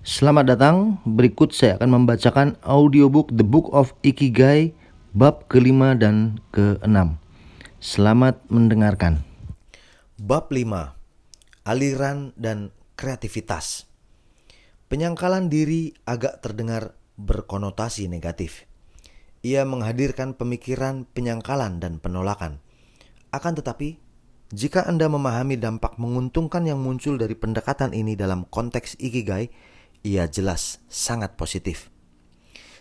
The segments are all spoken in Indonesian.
Selamat datang, berikut saya akan membacakan audiobook The Book of Ikigai bab kelima dan keenam. Selamat mendengarkan. Bab 5. Aliran dan kreativitas. Penyangkalan diri agak terdengar berkonotasi negatif. Ia menghadirkan pemikiran penyangkalan dan penolakan. Akan tetapi, jika Anda memahami dampak menguntungkan yang muncul dari pendekatan ini dalam konteks Ikigai, ia jelas sangat positif.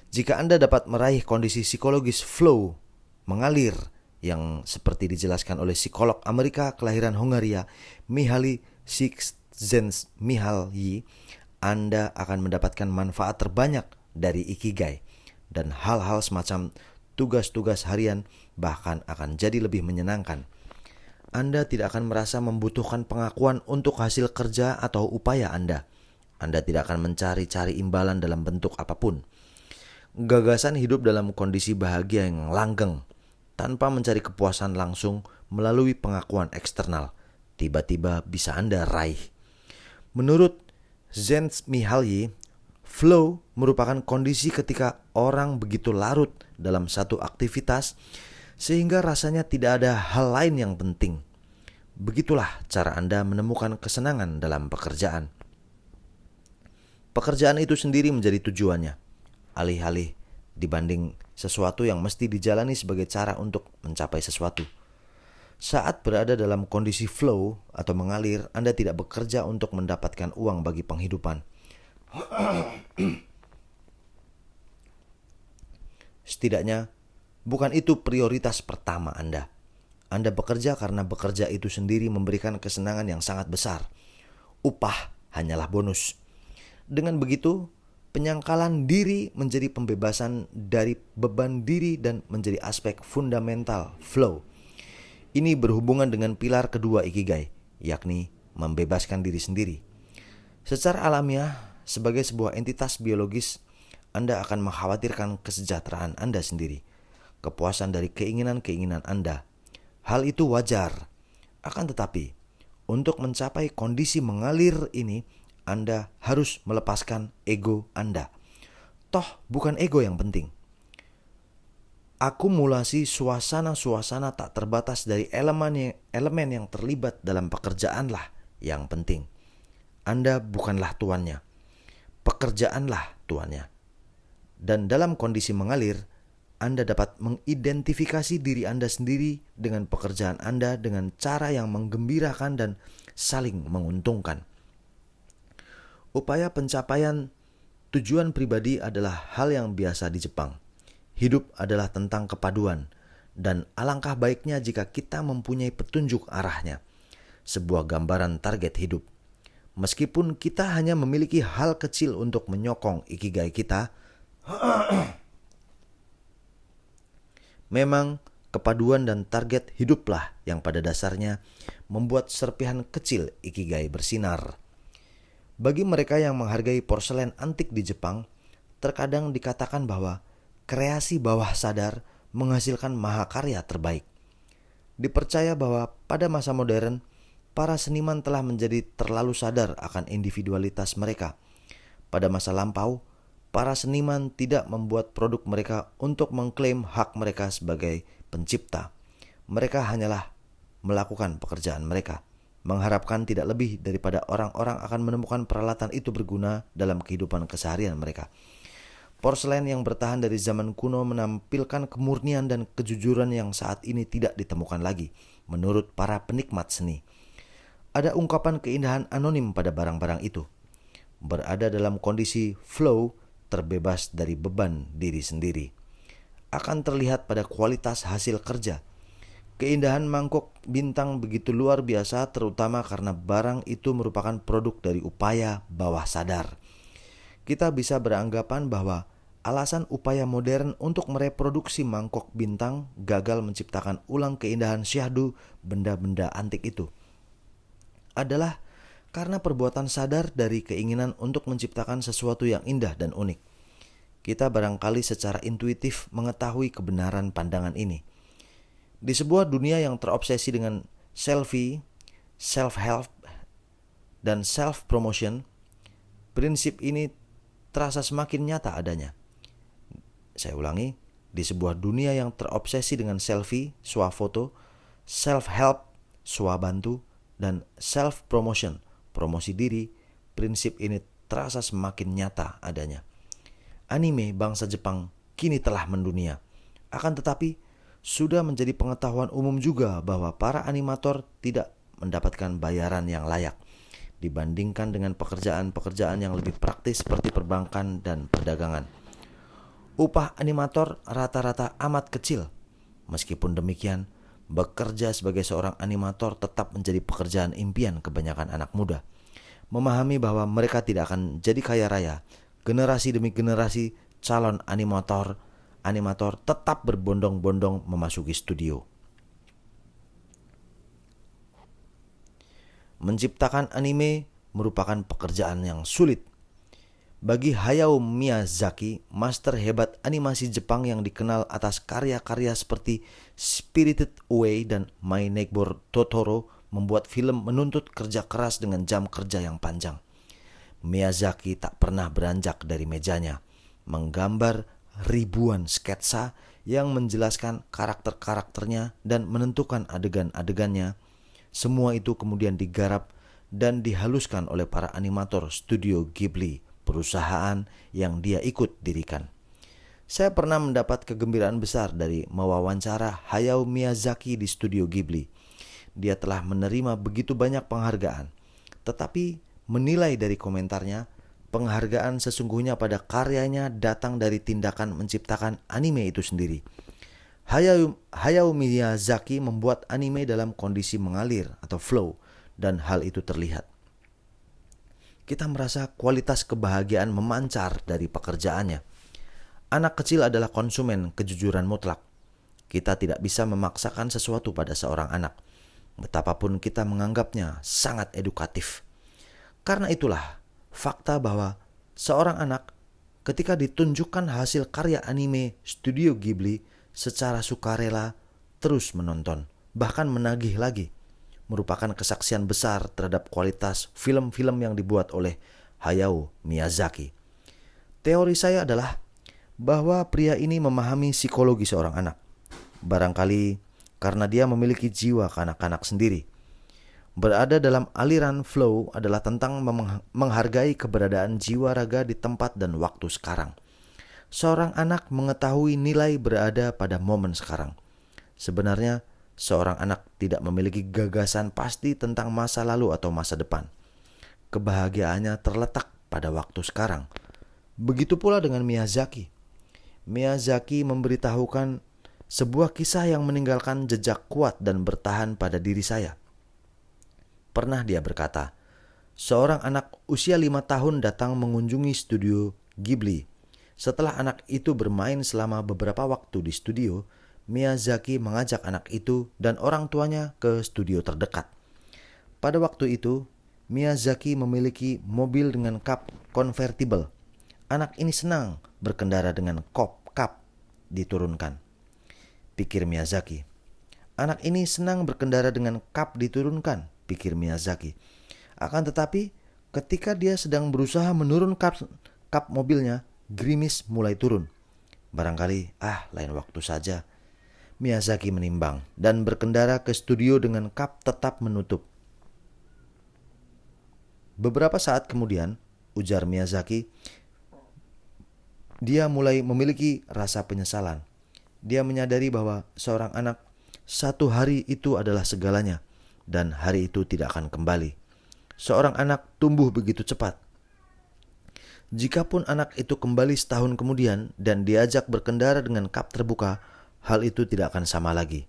Jika Anda dapat meraih kondisi psikologis flow, mengalir, yang seperti dijelaskan oleh psikolog Amerika kelahiran Hungaria, Mihaly Csikszentmihalyi, Anda akan mendapatkan manfaat terbanyak dari Ikigai, dan hal-hal semacam tugas-tugas harian bahkan akan jadi lebih menyenangkan. Anda tidak akan merasa membutuhkan pengakuan untuk hasil kerja atau upaya Anda. Anda tidak akan mencari-cari imbalan dalam bentuk apapun. Gagasan hidup dalam kondisi bahagia yang langgeng, tanpa mencari kepuasan langsung melalui pengakuan eksternal, tiba-tiba bisa Anda raih. Menurut Csikszentmihalyi, flow merupakan kondisi ketika orang begitu larut dalam satu aktivitas sehingga rasanya tidak ada hal lain yang penting. Begitulah cara Anda menemukan kesenangan dalam pekerjaan. Pekerjaan itu sendiri menjadi tujuannya, alih-alih dibanding sesuatu yang mesti dijalani sebagai cara untuk mencapai sesuatu. Saat berada dalam kondisi flow atau mengalir, Anda tidak bekerja untuk mendapatkan uang bagi penghidupan. Setidaknya, bukan itu prioritas pertama Anda. Anda bekerja karena bekerja itu sendiri memberikan kesenangan yang sangat besar. Upah hanyalah bonus. Dengan begitu, penyangkalan diri menjadi pembebasan dari beban diri dan menjadi aspek fundamental flow. Ini berhubungan dengan pilar kedua Ikigai, yakni membebaskan diri sendiri. Secara alamiah, sebagai sebuah entitas biologis, Anda akan mengkhawatirkan kesejahteraan Anda sendiri, kepuasan dari keinginan-keinginan Anda. Hal itu wajar. Akan tetapi, untuk mencapai kondisi mengalir ini, Anda harus melepaskan ego Anda. Toh bukan ego yang penting. Akumulasi suasana-suasana tak terbatas dari elemen yang terlibat dalam pekerjaanlah yang penting. Anda bukanlah tuannya. Pekerjaanlah tuannya. Dan dalam kondisi mengalir, Anda dapat mengidentifikasi diri Anda sendiri dengan pekerjaan Anda dengan cara yang menggembirakan dan saling menguntungkan. Upaya pencapaian tujuan pribadi adalah hal yang biasa di Jepang. Hidup adalah tentang kepaduan, dan alangkah baiknya jika kita mempunyai petunjuk arahnya, sebuah gambaran target hidup. Meskipun kita hanya memiliki hal kecil untuk menyokong ikigai kita, memang kepaduan dan target hiduplah yang pada dasarnya membuat serpihan kecil ikigai bersinar. Bagi mereka yang menghargai porselen antik di Jepang, terkadang dikatakan bahwa kreasi bawah sadar menghasilkan mahakarya terbaik. Dipercaya bahwa pada masa modern, para seniman telah menjadi terlalu sadar akan individualitas mereka. Pada masa lampau, para seniman tidak membuat produk mereka untuk mengklaim hak mereka sebagai pencipta. Mereka hanyalah melakukan pekerjaan mereka, mengharapkan tidak lebih daripada orang-orang akan menemukan peralatan itu berguna dalam kehidupan keseharian mereka. Porselen yang bertahan dari zaman kuno menampilkan kemurnian dan kejujuran yang saat ini tidak ditemukan lagi, menurut para penikmat seni. Ada ungkapan keindahan anonim pada barang-barang itu. Berada dalam kondisi flow, terbebas dari beban diri sendiri. Akan terlihat pada kualitas hasil kerja. Keindahan mangkok bintang begitu luar biasa, terutama karena barang itu merupakan produk dari upaya bawah sadar. Kita bisa beranggapan bahwa alasan upaya modern untuk mereproduksi mangkok bintang gagal menciptakan ulang keindahan syahdu benda-benda antik itu adalah karena perbuatan sadar dari keinginan untuk menciptakan sesuatu yang indah dan unik. Kita barangkali secara intuitif mengetahui kebenaran pandangan ini. Di sebuah dunia yang terobsesi dengan selfie, self-help, dan self-promotion, prinsip ini terasa semakin nyata adanya. Saya ulangi, di sebuah dunia yang terobsesi dengan selfie, swafoto, self-help, swabantu, dan self-promotion, promosi diri, prinsip ini terasa semakin nyata adanya. Anime bangsa Jepang kini telah mendunia. Akan tetapi, sudah menjadi pengetahuan umum juga bahwa para animator tidak mendapatkan bayaran yang layak dibandingkan dengan pekerjaan-pekerjaan yang lebih praktis seperti perbankan dan perdagangan. Upah animator rata-rata amat kecil. Meskipun demikian, bekerja sebagai seorang animator tetap menjadi pekerjaan impian kebanyakan anak muda. Memahami bahwa mereka tidak akan jadi kaya raya, generasi demi generasi calon animator tetap berbondong-bondong memasuki studio. Menciptakan anime merupakan pekerjaan yang sulit. Bagi Hayao Miyazaki, master hebat animasi Jepang yang dikenal atas karya-karya seperti Spirited Away dan My Neighbor Totoro, membuat film menuntut kerja keras dengan jam kerja yang panjang. Miyazaki tak pernah beranjak dari mejanya, menggambar ribuan sketsa yang menjelaskan karakter-karakternya dan menentukan adegan-adegannya. Semua itu kemudian digarap dan dihaluskan oleh para animator studio Ghibli, perusahaan yang dia ikut dirikan. Saya pernah mendapat kegembiraan besar dari mewawancara Hayao Miyazaki di studio Ghibli. Dia telah menerima begitu banyak penghargaan, tetapi menilai dari komentarnya, penghargaan sesungguhnya pada karyanya datang dari tindakan menciptakan anime itu sendiri. Hayao Miyazaki membuat anime dalam kondisi mengalir atau flow, dan hal itu terlihat. Kita merasa kualitas kebahagiaan memancar dari pekerjaannya. Anak kecil adalah konsumen kejujuran mutlak. Kita tidak bisa memaksakan sesuatu pada seorang anak, betapapun kita menganggapnya sangat edukatif. Karena itulah, fakta bahwa seorang anak ketika ditunjukkan hasil karya anime studio Ghibli secara sukarela terus menonton, bahkan menagih lagi, merupakan kesaksian besar terhadap kualitas film-film yang dibuat oleh Hayao Miyazaki. Teori saya adalah bahwa pria ini memahami psikologi seorang anak. Barangkali karena dia memiliki jiwa kanak-kanak sendiri. Berada dalam aliran flow adalah tentang menghargai keberadaan jiwa raga di tempat dan waktu sekarang. Seorang anak mengetahui nilai berada pada momen sekarang. Sebenarnya, seorang anak tidak memiliki gagasan pasti tentang masa lalu atau masa depan. Kebahagiaannya terletak pada waktu sekarang. Begitu pula dengan Miyazaki. Miyazaki memberitahukan sebuah kisah yang meninggalkan jejak kuat dan bertahan pada diri saya. Pernah dia berkata, seorang anak usia 5 tahun datang mengunjungi studio Ghibli. Setelah anak itu bermain selama beberapa waktu di studio, Miyazaki mengajak anak itu dan orang tuanya ke studio terdekat. Pada waktu itu, Miyazaki memiliki mobil dengan kap konvertibel. Anak ini senang berkendara dengan kap diturunkan. Pikir Miyazaki. Anak ini senang berkendara dengan kap diturunkan, pikir Miyazaki. Akan tetapi, ketika dia sedang berusaha menurun kap mobilnya, gerimis mulai turun. Barangkali, lain waktu saja. Miyazaki menimbang dan berkendara ke studio dengan kap tetap menutup. Beberapa saat kemudian, ujar Miyazaki, dia mulai memiliki rasa penyesalan. Dia menyadari bahwa seorang anak, satu hari itu adalah segalanya, dan hari itu tidak akan kembali. Seorang anak tumbuh begitu cepat. Jikapun anak itu kembali setahun kemudian dan diajak berkendara dengan kap terbuka, hal itu tidak akan sama lagi.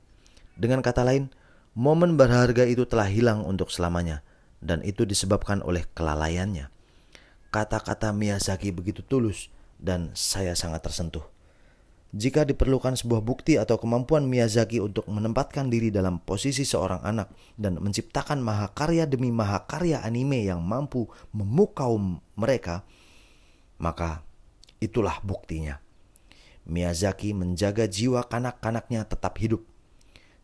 Dengan kata lain, momen berharga itu telah hilang untuk selamanya, dan itu disebabkan oleh kelalaiannya. Kata-kata Miyazaki begitu tulus, dan saya sangat tersentuh. Jika diperlukan sebuah bukti atau kemampuan Miyazaki untuk menempatkan diri dalam posisi seorang anak dan menciptakan mahakarya demi mahakarya anime yang mampu memukau mereka, maka itulah buktinya. Miyazaki menjaga jiwa kanak-kanaknya tetap hidup.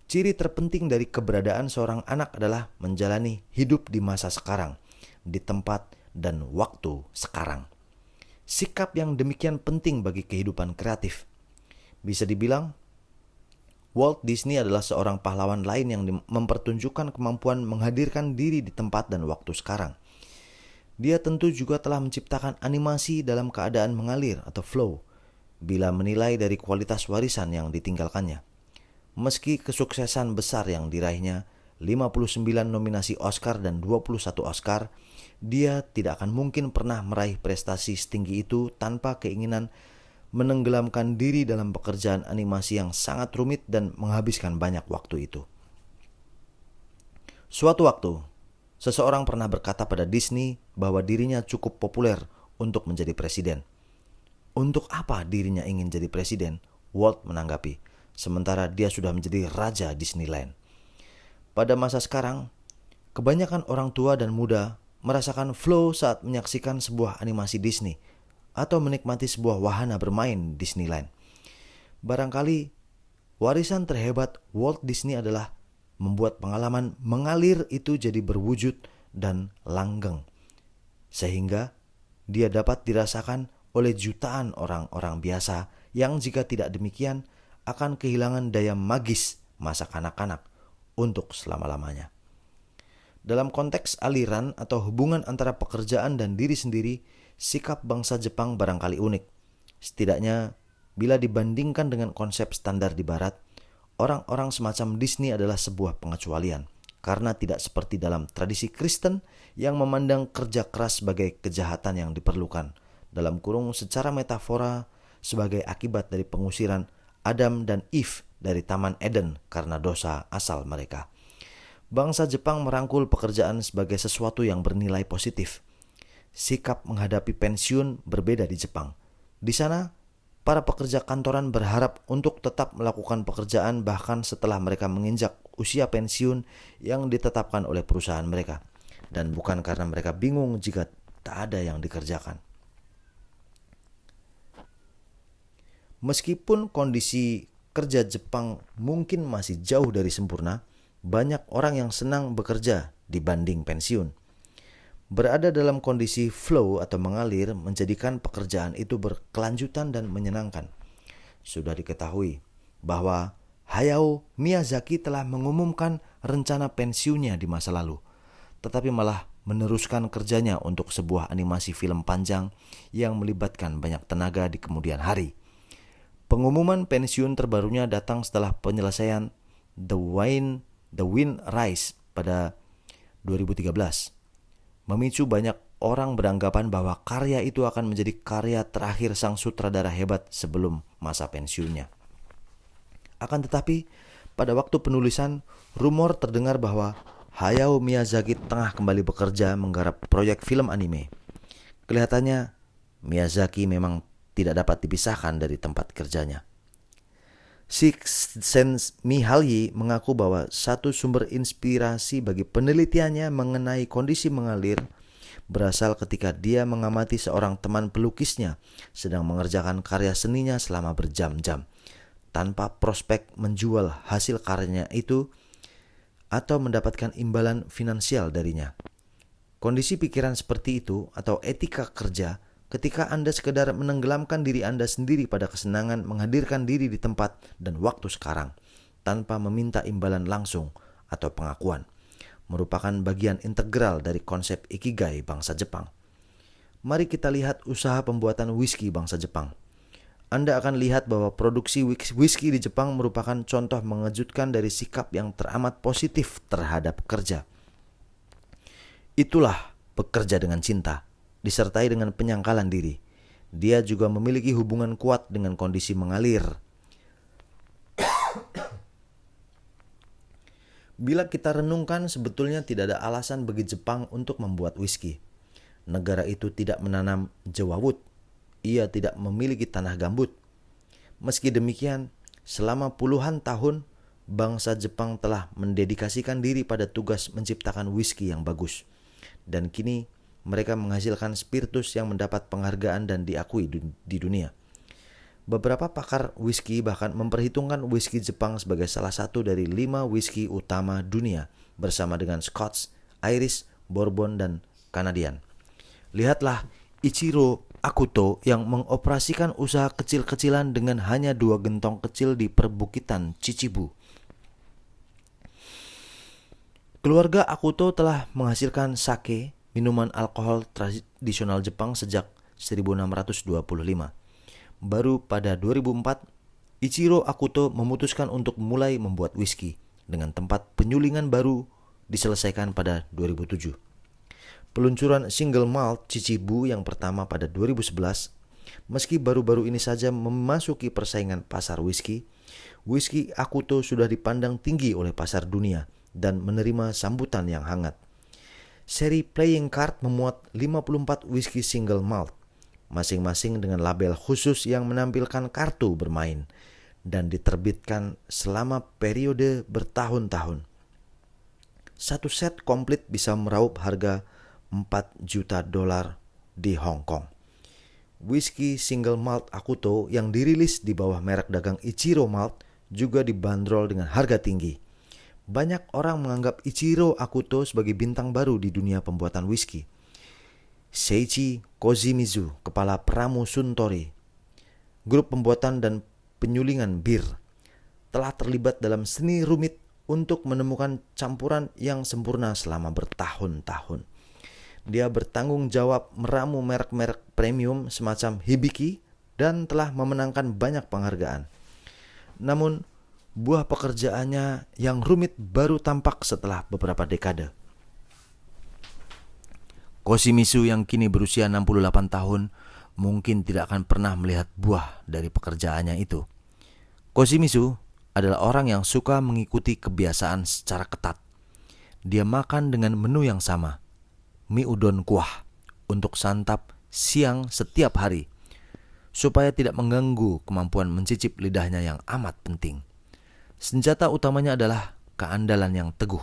Ciri terpenting dari keberadaan seorang anak adalah menjalani hidup di masa sekarang, di tempat dan waktu sekarang. Sikap yang demikian penting bagi kehidupan kreatif. Bisa dibilang, Walt Disney adalah seorang pahlawan lain yang mempertunjukkan kemampuan menghadirkan diri di tempat dan waktu sekarang. Dia tentu juga telah menciptakan animasi dalam keadaan mengalir atau flow, bila menilai dari kualitas warisan yang ditinggalkannya. Meski kesuksesan besar yang diraihnya, 59 nominasi Oscar dan 21 Oscar, dia tidak akan mungkin pernah meraih prestasi setinggi itu tanpa keinginan menenggelamkan diri dalam pekerjaan animasi yang sangat rumit dan menghabiskan banyak waktu itu. Suatu waktu, seseorang pernah berkata pada Disney bahwa dirinya cukup populer untuk menjadi presiden. Untuk apa dirinya ingin jadi presiden? Walt menanggapi, sementara dia sudah menjadi raja Disneyland. Pada masa sekarang, kebanyakan orang tua dan muda merasakan flow saat menyaksikan sebuah animasi Disney atau menikmati sebuah wahana bermain Disneyland. Barangkali warisan terhebat Walt Disney adalah membuat pengalaman mengalir itu jadi berwujud dan langgeng, sehingga dia dapat dirasakan oleh jutaan orang-orang biasa yang jika tidak demikian akan kehilangan daya magis masa kanak-kanak untuk selama-lamanya. Dalam konteks aliran atau hubungan antara pekerjaan dan diri sendiri, sikap bangsa Jepang barangkali unik. Setidaknya, bila dibandingkan dengan konsep standar di Barat, orang-orang semacam Disney adalah sebuah pengecualian, karena tidak seperti dalam tradisi Kristen yang memandang kerja keras sebagai kejahatan yang diperlukan, dalam kurung secara metafora sebagai akibat dari pengusiran Adam dan Eve dari Taman Eden karena dosa asal mereka. Bangsa Jepang merangkul pekerjaan sebagai sesuatu yang bernilai positif. Sikap menghadapi pensiun berbeda di Jepang. Di sana, para pekerja kantoran berharap untuk tetap melakukan pekerjaan bahkan setelah mereka menginjak usia pensiun yang ditetapkan oleh perusahaan mereka, dan bukan karena mereka bingung jika tak ada yang dikerjakan. Meskipun kondisi kerja Jepang mungkin masih jauh dari sempurna, banyak orang yang senang bekerja dibanding pensiun. Berada dalam kondisi flow atau mengalir menjadikan pekerjaan itu berkelanjutan dan menyenangkan. Sudah diketahui bahwa Hayao Miyazaki telah mengumumkan rencana pensiunnya di masa lalu, tetapi malah meneruskan kerjanya untuk sebuah animasi film panjang yang melibatkan banyak tenaga di kemudian hari. Pengumuman pensiun terbarunya datang setelah penyelesaian The Wind Rise pada 2013. Memicu banyak orang beranggapan bahwa karya itu akan menjadi karya terakhir sang sutradara hebat sebelum masa pensiunnya. Akan tetapi, pada waktu penulisan, rumor terdengar bahwa Hayao Miyazaki tengah kembali bekerja menggarap proyek film anime. Kelihatannya, Miyazaki memang tidak dapat dipisahkan dari tempat kerjanya. Csikszentmihalyi mengaku bahwa satu sumber inspirasi bagi penelitiannya mengenai kondisi mengalir berasal ketika dia mengamati seorang teman pelukisnya sedang mengerjakan karya seninya selama berjam-jam tanpa prospek menjual hasil karyanya itu atau mendapatkan imbalan finansial darinya. Kondisi pikiran seperti itu atau etika kerja ketika Anda sekedar menenggelamkan diri Anda sendiri pada kesenangan menghadirkan diri di tempat dan waktu sekarang tanpa meminta imbalan langsung atau pengakuan, merupakan bagian integral dari konsep Ikigai bangsa Jepang. Mari kita lihat usaha pembuatan whisky bangsa Jepang. Anda akan lihat bahwa produksi whisky di Jepang merupakan contoh mengejutkan dari sikap yang teramat positif terhadap kerja. Itulah bekerja dengan cinta, disertai dengan penyangkalan diri. Dia juga memiliki hubungan kuat dengan kondisi mengalir. Bila kita renungkan, sebetulnya tidak ada alasan bagi Jepang untuk membuat whisky. Negara itu tidak menanam jewawut. Ia tidak memiliki tanah gambut. Meski demikian, selama puluhan tahun, bangsa Jepang telah mendedikasikan diri pada tugas menciptakan whisky yang bagus. Dan kini, mereka menghasilkan spiritus yang mendapat penghargaan dan diakui di dunia. Beberapa pakar whisky bahkan memperhitungkan whisky Jepang sebagai salah satu dari 5 whisky utama dunia bersama dengan Scotch, Irish, Bourbon, dan Canadian. Lihatlah Ichiro Akuto yang mengoperasikan usaha kecil-kecilan dengan hanya 2 gentong kecil di perbukitan Chichibu. Keluarga Akuto telah menghasilkan sake, minuman alkohol tradisional Jepang sejak 1625. Baru pada 2004, Ichiro Akuto memutuskan untuk mulai membuat whisky dengan tempat penyulingan baru diselesaikan pada 2007. Peluncuran single malt Chichibu yang pertama pada 2011, meski baru-baru ini saja memasuki persaingan pasar whisky Akuto sudah dipandang tinggi oleh pasar dunia dan menerima sambutan yang hangat. Seri Playing Card memuat 54 whisky single malt, masing-masing dengan label khusus yang menampilkan kartu bermain, dan diterbitkan selama periode bertahun-tahun. Satu set komplit bisa meraup harga $4 juta di Hong Kong. Whisky single malt Akuto yang dirilis di bawah merek dagang Ichiro Malt juga dibanderol dengan harga tinggi. Banyak orang menganggap Ichiro Akuto sebagai bintang baru di dunia pembuatan whisky. Seiichi Kozimizu, kepala Pramu Suntory, grup pembuatan dan penyulingan bir, telah terlibat dalam seni rumit untuk menemukan campuran yang sempurna selama bertahun-tahun. Dia bertanggung jawab meramu merek-merek premium semacam Hibiki dan telah memenangkan banyak penghargaan. Namun, buah pekerjaannya yang rumit baru tampak setelah beberapa dekade. Koshimizu yang kini berusia 68 tahun mungkin tidak akan pernah melihat buah dari pekerjaannya itu. Koshimizu adalah orang yang suka mengikuti kebiasaan secara ketat. Dia makan dengan menu yang sama, mie udon kuah, untuk santap siang setiap hari, supaya tidak mengganggu kemampuan mencicip lidahnya yang amat penting. Senjata utamanya adalah keandalan yang teguh,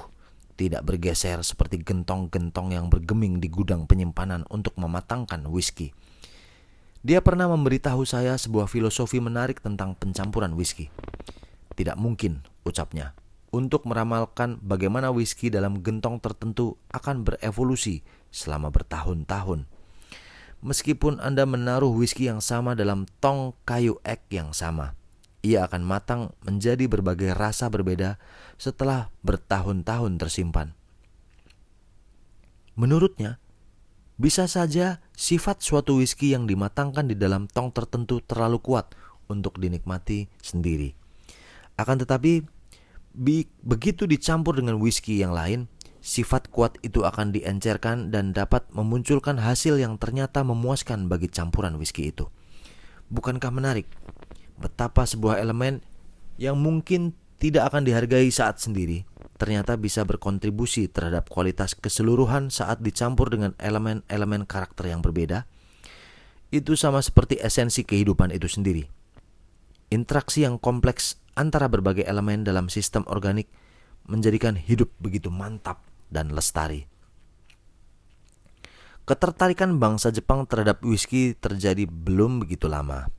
tidak bergeser seperti gentong-gentong yang bergeming di gudang penyimpanan untuk mematangkan whisky. Dia pernah memberitahu saya sebuah filosofi menarik tentang pencampuran whisky. Tidak mungkin, ucapnya, untuk meramalkan bagaimana whisky dalam gentong tertentu akan berevolusi selama bertahun-tahun. Meskipun Anda menaruh whisky yang sama dalam tong kayu ek yang sama, ia akan matang menjadi berbagai rasa berbeda setelah bertahun-tahun tersimpan. Menurutnya, bisa saja sifat suatu whisky yang dimatangkan di dalam tong tertentu terlalu kuat untuk dinikmati sendiri. Akan tetapi, begitu dicampur dengan whisky yang lain, sifat kuat itu akan diencerkan dan dapat memunculkan hasil yang ternyata memuaskan bagi campuran whisky itu. Bukankah menarik betapa sebuah elemen yang mungkin tidak akan dihargai saat sendiri ternyata bisa berkontribusi terhadap kualitas keseluruhan saat dicampur dengan elemen-elemen karakter yang berbeda? Itu sama seperti esensi kehidupan itu sendiri. Interaksi yang kompleks antara berbagai elemen dalam sistem organik menjadikan hidup begitu mantap dan lestari. Ketertarikan bangsa Jepang terhadap whisky terjadi belum begitu lama.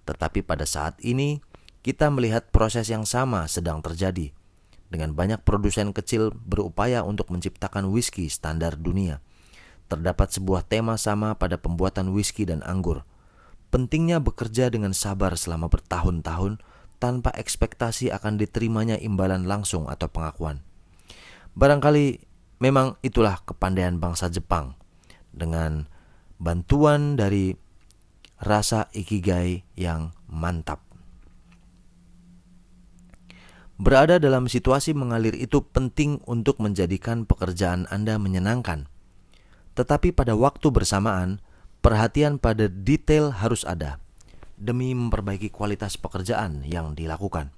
Tetapi pada saat ini, kita melihat proses yang sama sedang terjadi, dengan banyak produsen kecil berupaya untuk menciptakan whisky standar dunia. Terdapat sebuah tema sama pada pembuatan whisky dan anggur. Pentingnya bekerja dengan sabar selama bertahun-tahun tanpa ekspektasi akan diterimanya imbalan langsung atau pengakuan. Barangkali memang itulah kepandaian bangsa Jepang dengan bantuan dari rasa ikigai yang mantap. Berada dalam situasi mengalir itu penting untuk menjadikan pekerjaan Anda menyenangkan. Tetapi pada waktu bersamaan, perhatian pada detail harus ada demi memperbaiki kualitas pekerjaan yang dilakukan.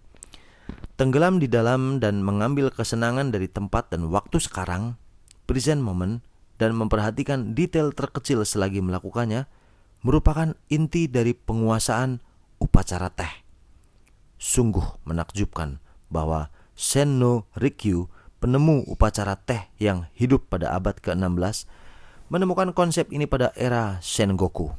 Tenggelam di dalam dan mengambil kesenangan dari tempat dan waktu sekarang, present moment, dan memperhatikan detail terkecil selagi melakukannya merupakan inti dari penguasaan upacara teh. Sungguh menakjubkan bahwa Senno Rikyu, penemu upacara teh yang hidup pada abad ke-16, menemukan konsep ini pada era Sengoku,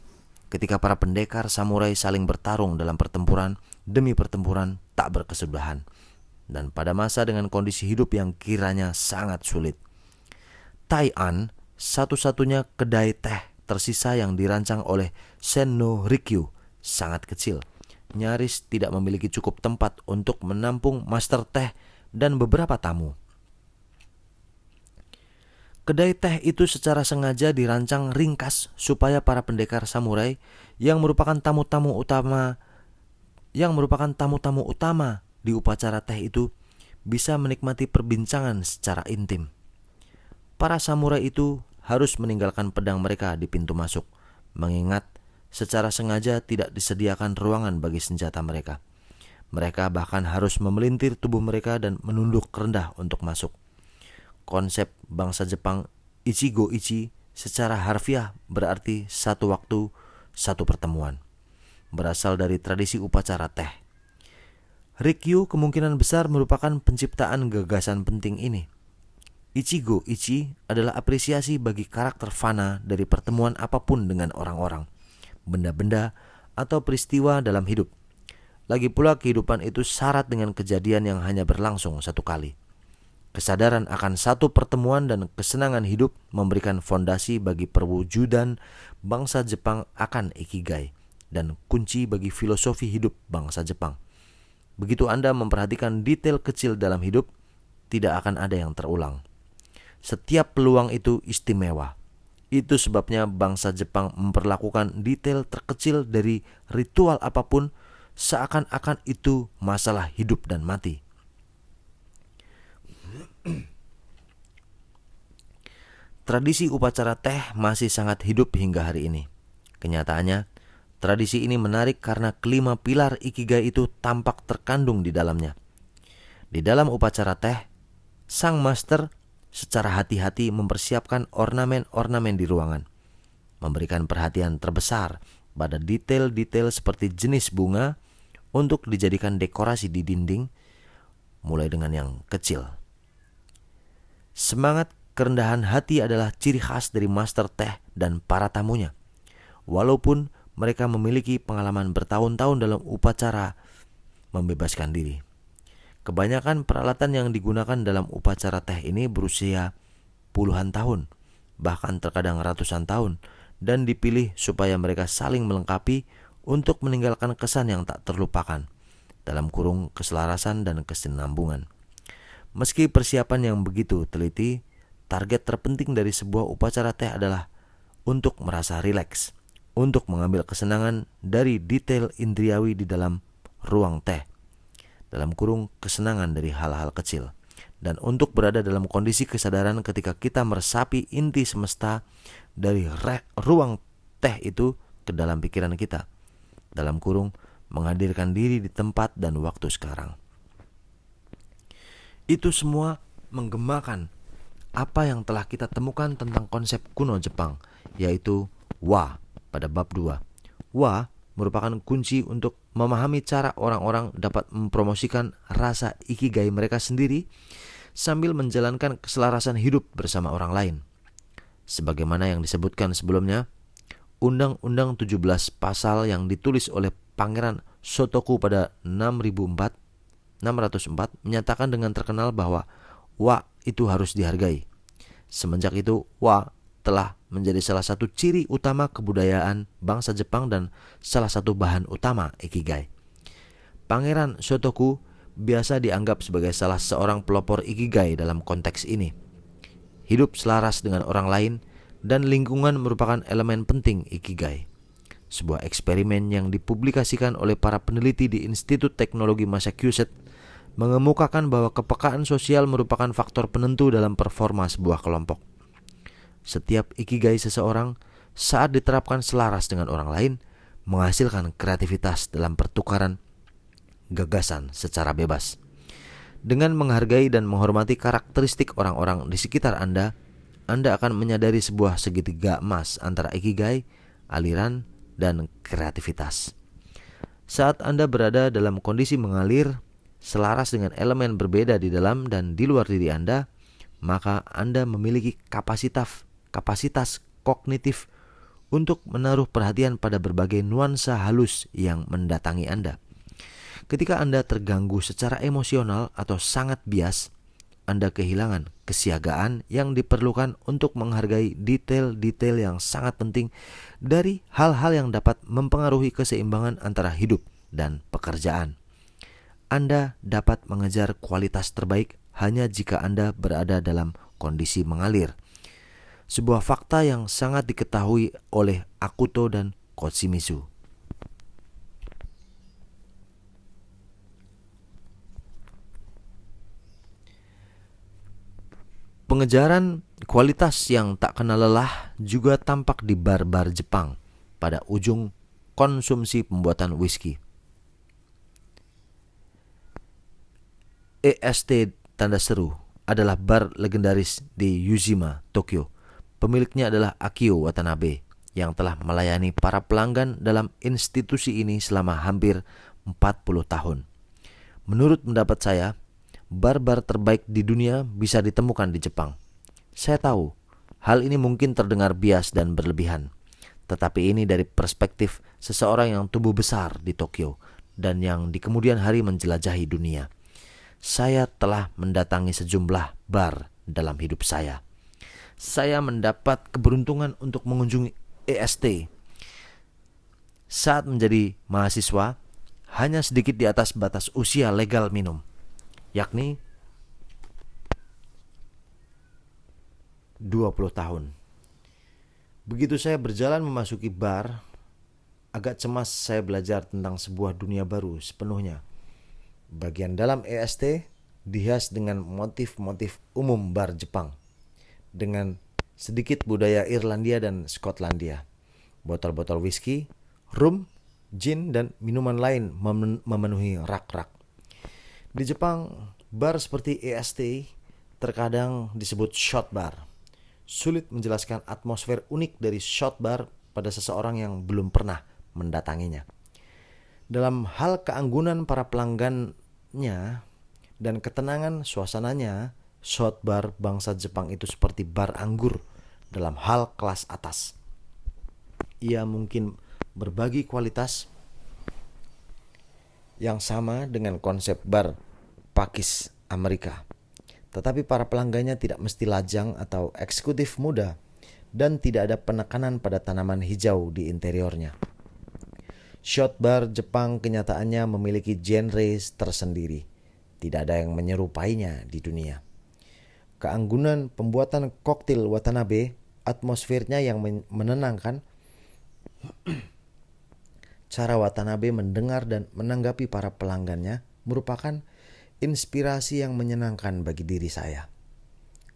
ketika para pendekar samurai saling bertarung dalam pertempuran demi pertempuran tak berkesudahan, dan pada masa dengan kondisi hidup yang kiranya sangat sulit. Tai An, satu-satunya kedai teh tersisa yang dirancang oleh Senno Rikyu sangat kecil, nyaris tidak memiliki cukup tempat untuk menampung master teh dan beberapa tamu. Kedai teh itu secara sengaja dirancang ringkas supaya para pendekar samurai yang merupakan tamu-tamu utama di upacara teh itu bisa menikmati perbincangan secara intim. Para samurai itu harus meninggalkan pedang mereka di pintu masuk, mengingat secara sengaja tidak disediakan ruangan bagi senjata mereka. Mereka bahkan harus memelintir tubuh mereka dan menunduk rendah untuk masuk. Konsep bangsa Jepang Ichigo Ichi secara harfiah berarti satu waktu, satu pertemuan. Berasal dari tradisi upacara teh. Rikyu kemungkinan besar merupakan penciptaan gagasan penting ini. Ichigo Ichi adalah apresiasi bagi karakter fana dari pertemuan apapun dengan orang-orang, benda-benda, atau peristiwa dalam hidup. Lagi pula kehidupan itu syarat dengan kejadian yang hanya berlangsung satu kali. Kesadaran akan satu pertemuan dan kesenangan hidup memberikan fondasi bagi perwujudan bangsa Jepang akan ikigai dan kunci bagi filosofi hidup bangsa Jepang. Begitu Anda memperhatikan detail kecil dalam hidup, tidak akan ada yang terulang. Setiap peluang itu istimewa. Itu sebabnya bangsa Jepang memperlakukan detail terkecil dari ritual apapun seakan-akan itu masalah hidup dan mati. Tradisi upacara teh masih sangat hidup hingga hari ini. Kenyataannya, tradisi ini menarik karena kelima pilar ikigai itu tampak terkandung di dalamnya. Di dalam upacara teh, sang master secara hati-hati mempersiapkan ornamen-ornamen di ruangan, memberikan perhatian terbesar pada detail-detail seperti jenis bunga untuk dijadikan dekorasi di dinding, mulai dengan yang kecil. Semangat kerendahan hati adalah ciri khas dari master teh dan para tamunya. Walaupun mereka memiliki pengalaman bertahun-tahun dalam upacara membebaskan diri. Kebanyakan peralatan yang digunakan dalam upacara teh ini berusia puluhan tahun, bahkan terkadang ratusan tahun, dan dipilih supaya mereka saling melengkapi untuk meninggalkan kesan yang tak terlupakan, dalam kurung keselarasan dan kesinambungan. Meski persiapan yang begitu teliti, target terpenting dari sebuah upacara teh adalah untuk merasa rileks, untuk mengambil kesenangan dari detail indriawi di dalam ruang teh, dalam kurung kesenangan dari hal-hal kecil, dan untuk berada dalam kondisi kesadaran ketika kita meresapi inti semesta dari ruang teh itu ke dalam pikiran kita, dalam kurung menghadirkan diri di tempat dan waktu sekarang. Itu semua menggemakan apa yang telah kita temukan tentang konsep kuno Jepang, yaitu wa pada bab 2. Wa merupakan kunci untuk memahami cara orang-orang dapat mempromosikan rasa ikigai mereka sendiri sambil menjalankan keselarasan hidup bersama orang lain. Sebagaimana yang disebutkan sebelumnya, Undang-Undang 17 pasal yang ditulis oleh Pangeran Shotoku pada 604 menyatakan dengan terkenal bahwa wa itu harus dihargai. Semenjak itu, wa telah menjadi salah satu ciri utama kebudayaan bangsa Jepang dan salah satu bahan utama ikigai. Pangeran Shotoku biasa dianggap sebagai salah seorang pelopor ikigai dalam konteks ini. Hidup selaras dengan orang lain dan lingkungan merupakan elemen penting ikigai. Sebuah eksperimen yang dipublikasikan oleh para peneliti di Institut Teknologi Massachusetts mengemukakan bahwa kepekaan sosial merupakan faktor penentu dalam performa sebuah kelompok. Setiap ikigai seseorang saat diterapkan selaras dengan orang lain menghasilkan kreativitas dalam pertukaran gagasan secara bebas. Dengan menghargai dan menghormati karakteristik orang-orang di sekitar Anda akan menyadari sebuah segitiga emas antara ikigai, aliran, dan kreativitas. Saat Anda berada dalam kondisi mengalir, selaras dengan elemen berbeda di dalam dan di luar diri Anda, maka Anda memiliki kapasitas kognitif untuk menaruh perhatian pada berbagai nuansa halus yang mendatangi Anda. Ketika Anda terganggu secara emosional atau sangat bias, Anda kehilangan kesiagaan yang diperlukan untuk menghargai detail-detail yang sangat penting dari hal-hal yang dapat mempengaruhi keseimbangan antara hidup dan pekerjaan. Anda dapat mengejar kualitas terbaik hanya jika Anda berada dalam kondisi mengalir. Sebuah fakta yang sangat diketahui oleh Akuto dan Koshimizu. Pengejaran kualitas yang tak kenal lelah juga tampak di bar-bar Jepang pada ujung konsumsi pembuatan whisky. EST tanda seru adalah bar legendaris di Yujima, Tokyo. Pemiliknya adalah Akio Watanabe yang telah melayani para pelanggan dalam institusi ini selama hampir 40 tahun. Menurut pendapat saya, bar-bar terbaik di dunia bisa ditemukan di Jepang. Saya tahu, hal ini mungkin terdengar bias dan berlebihan. Tetapi ini dari perspektif seseorang yang tumbuh besar di Tokyo dan yang di kemudian hari menjelajahi dunia. Saya telah mendatangi sejumlah bar dalam hidup saya. Saya mendapat keberuntungan untuk mengunjungi EST. Saat menjadi mahasiswa, hanya sedikit di atas batas usia legal minum, yakni 20 tahun. Begitu saya berjalan memasuki bar, agak cemas saya belajar tentang sebuah dunia baru sepenuhnya. Bagian dalam EST dihias dengan motif-motif umum bar Jepang, dengan sedikit budaya Irlandia dan Skotlandia. Botol-botol whisky, rum, gin, dan minuman lain memenuhi rak-rak. Di Jepang, bar seperti EST terkadang disebut shot bar. Sulit menjelaskan atmosfer unik dari shot bar pada seseorang yang belum pernah mendatanginya. Dalam hal keanggunan para pelanggannya dan ketenangan suasananya, shot bar bangsa Jepang itu seperti bar anggur dalam hal kelas atas. Ia mungkin berbagi kualitas yang sama dengan konsep bar Pakis Amerika. Tetapi para pelanggannya tidak mesti lajang atau eksekutif muda dan tidak ada penekanan pada tanaman hijau di interiornya. Shot bar Jepang kenyataannya memiliki genre tersendiri. Tidak ada yang menyerupainya di dunia. Keanggunan pembuatan koktail Watanabe, atmosfernya yang menenangkan, cara Watanabe mendengar dan menanggapi para pelanggannya merupakan inspirasi yang menyenangkan bagi diri saya.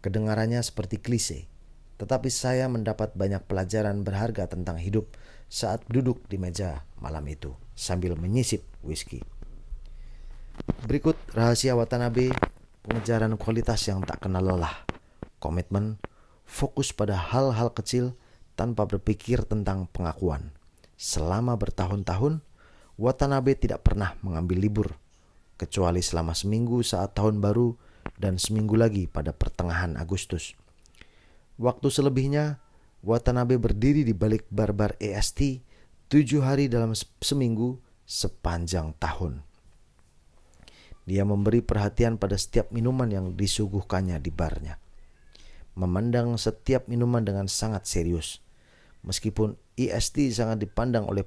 Kedengarannya seperti klise, tetapi saya mendapat banyak pelajaran berharga tentang hidup saat duduk di meja malam itu sambil menyisip whisky. Berikut rahasia Watanabe, pengejaran kualitas yang tak kenal lelah, komitmen, fokus pada hal-hal kecil tanpa berpikir tentang pengakuan. Selama bertahun-tahun, Watanabe tidak pernah mengambil libur, kecuali selama seminggu saat tahun baru dan seminggu lagi pada pertengahan Agustus. Waktu selebihnya, Watanabe berdiri di balik bar-bar EST 7 hari dalam seminggu sepanjang tahun. Dia memberi perhatian pada setiap minuman yang disuguhkannya di barnya. Memandang setiap minuman dengan sangat serius. Meskipun EST sangat dipandang oleh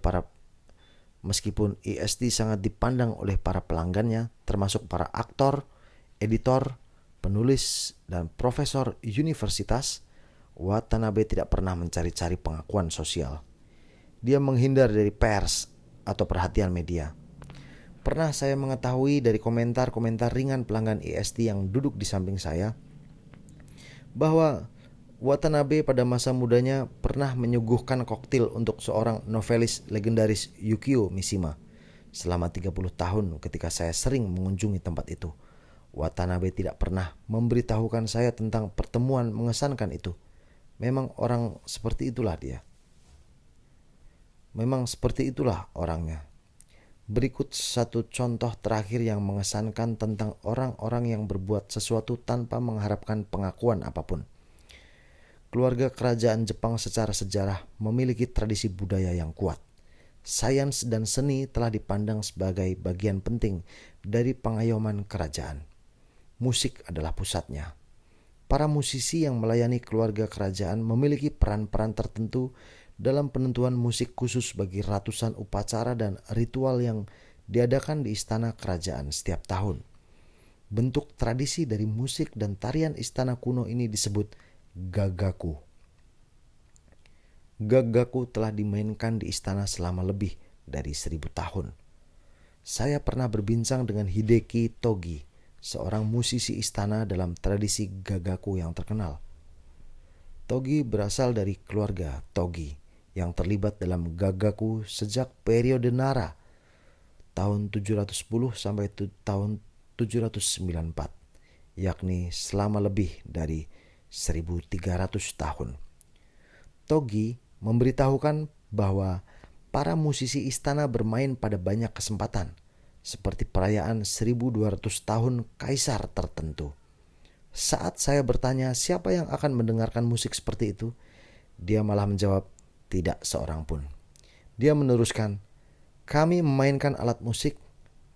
para pelanggannya, termasuk para aktor, editor, penulis, dan profesor universitas, Watanabe tidak pernah mencari-cari pengakuan sosial. Dia menghindar dari pers atau perhatian media. Pernah saya mengetahui dari komentar-komentar ringan pelanggan EST yang duduk di samping saya bahwa Watanabe pada masa mudanya pernah menyuguhkan koktail untuk seorang novelis legendaris Yukio Mishima. Selama 30 tahun ketika saya sering mengunjungi tempat itu, Watanabe tidak pernah memberitahukan saya tentang pertemuan mengesankan itu. Memang seperti itulah orangnya. Berikut satu contoh terakhir yang mengesankan tentang orang-orang yang berbuat sesuatu tanpa mengharapkan pengakuan apapun. Keluarga kerajaan Jepang secara sejarah memiliki tradisi budaya yang kuat. Sains dan seni telah dipandang sebagai bagian penting dari pengayoman kerajaan. musik adalah pusatnya. Para musisi yang melayani keluarga kerajaan memiliki peran-peran tertentu dalam penentuan musik khusus bagi ratusan upacara dan ritual yang diadakan di istana kerajaan setiap tahun. Bentuk tradisi dari musik dan tarian istana kuno ini disebut gagaku. Gagaku telah dimainkan di istana selama lebih dari 1000 tahun. Saya pernah berbincang dengan Hideki Togi, seorang musisi istana dalam tradisi gagaku yang terkenal. Togi berasal dari keluarga Togi yang terlibat dalam gagaku sejak periode Nara tahun 710 sampai tahun 794, yakni selama lebih dari 1300 tahun. Togi memberitahukan bahwa para musisi istana bermain pada banyak kesempatan, seperti perayaan 1200 tahun kaisar tertentu. Saat saya bertanya siapa yang akan mendengarkan musik seperti itu, dia malah menjawab, tidak seorang pun. Dia meneruskan, kami memainkan alat musik,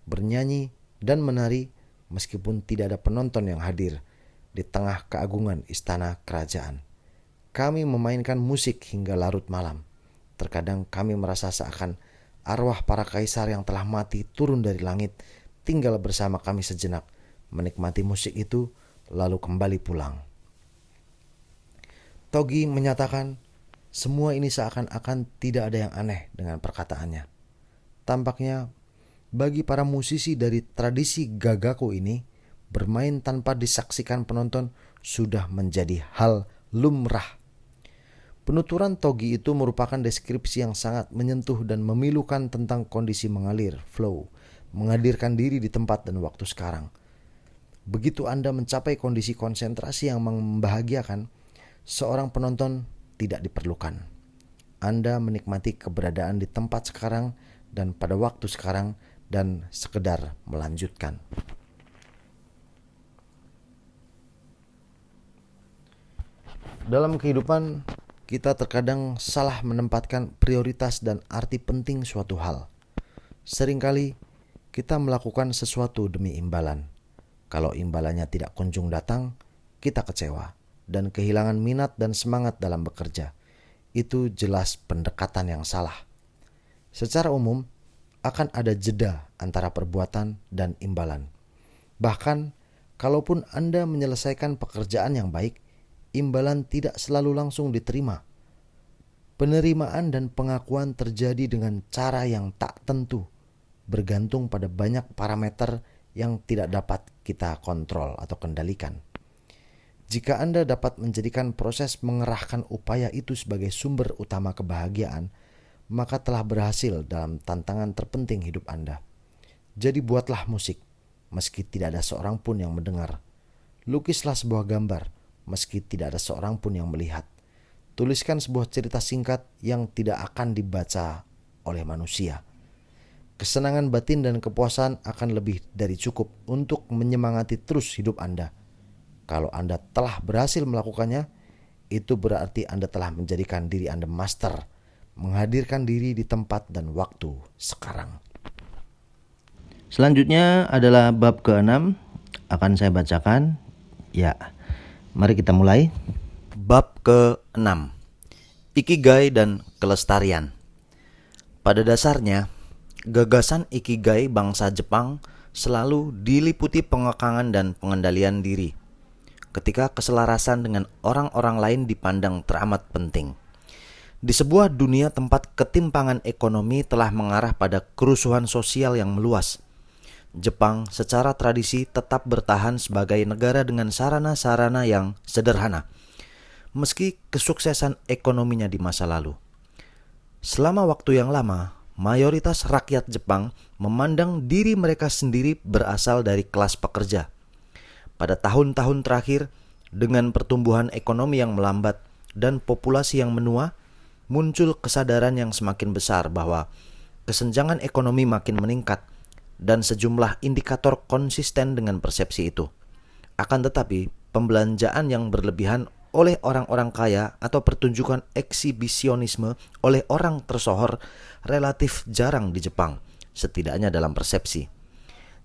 bernyanyi, dan menari meskipun tidak ada penonton yang hadir di tengah keagungan istana kerajaan. Kami memainkan musik hingga larut malam. Terkadang kami merasa seakan arwah para kaisar yang telah mati turun dari langit, tinggal bersama kami sejenak, menikmati musik itu, lalu kembali pulang. Togi menyatakan, semua ini seakan-akan tidak ada yang aneh dengan perkataannya. Tampaknya, bagi para musisi dari tradisi gagaku ini, bermain tanpa disaksikan penonton sudah menjadi hal lumrah. Penuturan Togi itu merupakan deskripsi yang sangat menyentuh dan memilukan tentang kondisi mengalir, flow, menghadirkan diri di tempat dan waktu sekarang. Begitu Anda mencapai kondisi konsentrasi yang membahagiakan, seorang penonton tidak diperlukan. Anda menikmati keberadaan di tempat sekarang dan pada waktu sekarang dan sekedar melanjutkan. Dalam kehidupan, kita terkadang salah menempatkan prioritas dan arti penting suatu hal. Seringkali kita melakukan sesuatu demi imbalan. Kalau imbalannya tidak kunjung datang, kita kecewa dan kehilangan minat dan semangat dalam bekerja. Itu jelas pendekatan yang salah. Secara umum, akan ada jeda antara perbuatan dan imbalan. Bahkan, kalaupun Anda menyelesaikan pekerjaan yang baik, imbalan tidak selalu langsung diterima. Penerimaan dan pengakuan terjadi dengan cara yang tak tentu, bergantung pada banyak parameter yang tidak dapat kita kontrol atau kendalikan. Jika Anda dapat menjadikan proses mengerahkan upaya itu sebagai sumber utama kebahagiaan, maka telah berhasil dalam tantangan terpenting hidup Anda. Jadi buatlah musik, meski tidak ada seorang pun yang mendengar. Lukislah sebuah gambar, meski tidak ada seorang pun yang melihat. Tuliskan sebuah cerita singkat yang tidak akan dibaca oleh manusia. Kesenangan batin dan kepuasan akan lebih dari cukup untuk menyemangati terus hidup Anda. Kalau Anda telah berhasil melakukannya, itu berarti Anda telah menjadikan diri Anda master, menghadirkan diri di tempat dan waktu sekarang. Selanjutnya adalah bab ke-6, akan saya bacakan. Ya, mari kita mulai. Bab ke-6, Ikigai dan Kelestarian. Pada dasarnya, gagasan Ikigai bangsa Jepang selalu diliputi pengekangan dan pengendalian diri. Ketika keselarasan dengan orang-orang lain dipandang teramat penting. Di sebuah dunia tempat ketimpangan ekonomi telah mengarah pada kerusuhan sosial yang meluas, Jepang secara tradisi tetap bertahan sebagai negara dengan sarana-sarana yang sederhana, meski kesuksesan ekonominya di masa lalu. Selama waktu yang lama, mayoritas rakyat Jepang memandang diri mereka sendiri berasal dari kelas pekerja. Pada tahun-tahun terakhir, dengan pertumbuhan ekonomi yang melambat dan populasi yang menua, muncul kesadaran yang semakin besar bahwa kesenjangan ekonomi makin meningkat dan sejumlah indikator konsisten dengan persepsi itu. Akan tetapi, pembelanjaan yang berlebihan oleh orang-orang kaya atau pertunjukan eksibisionisme oleh orang tersohor relatif jarang di Jepang, setidaknya dalam persepsi.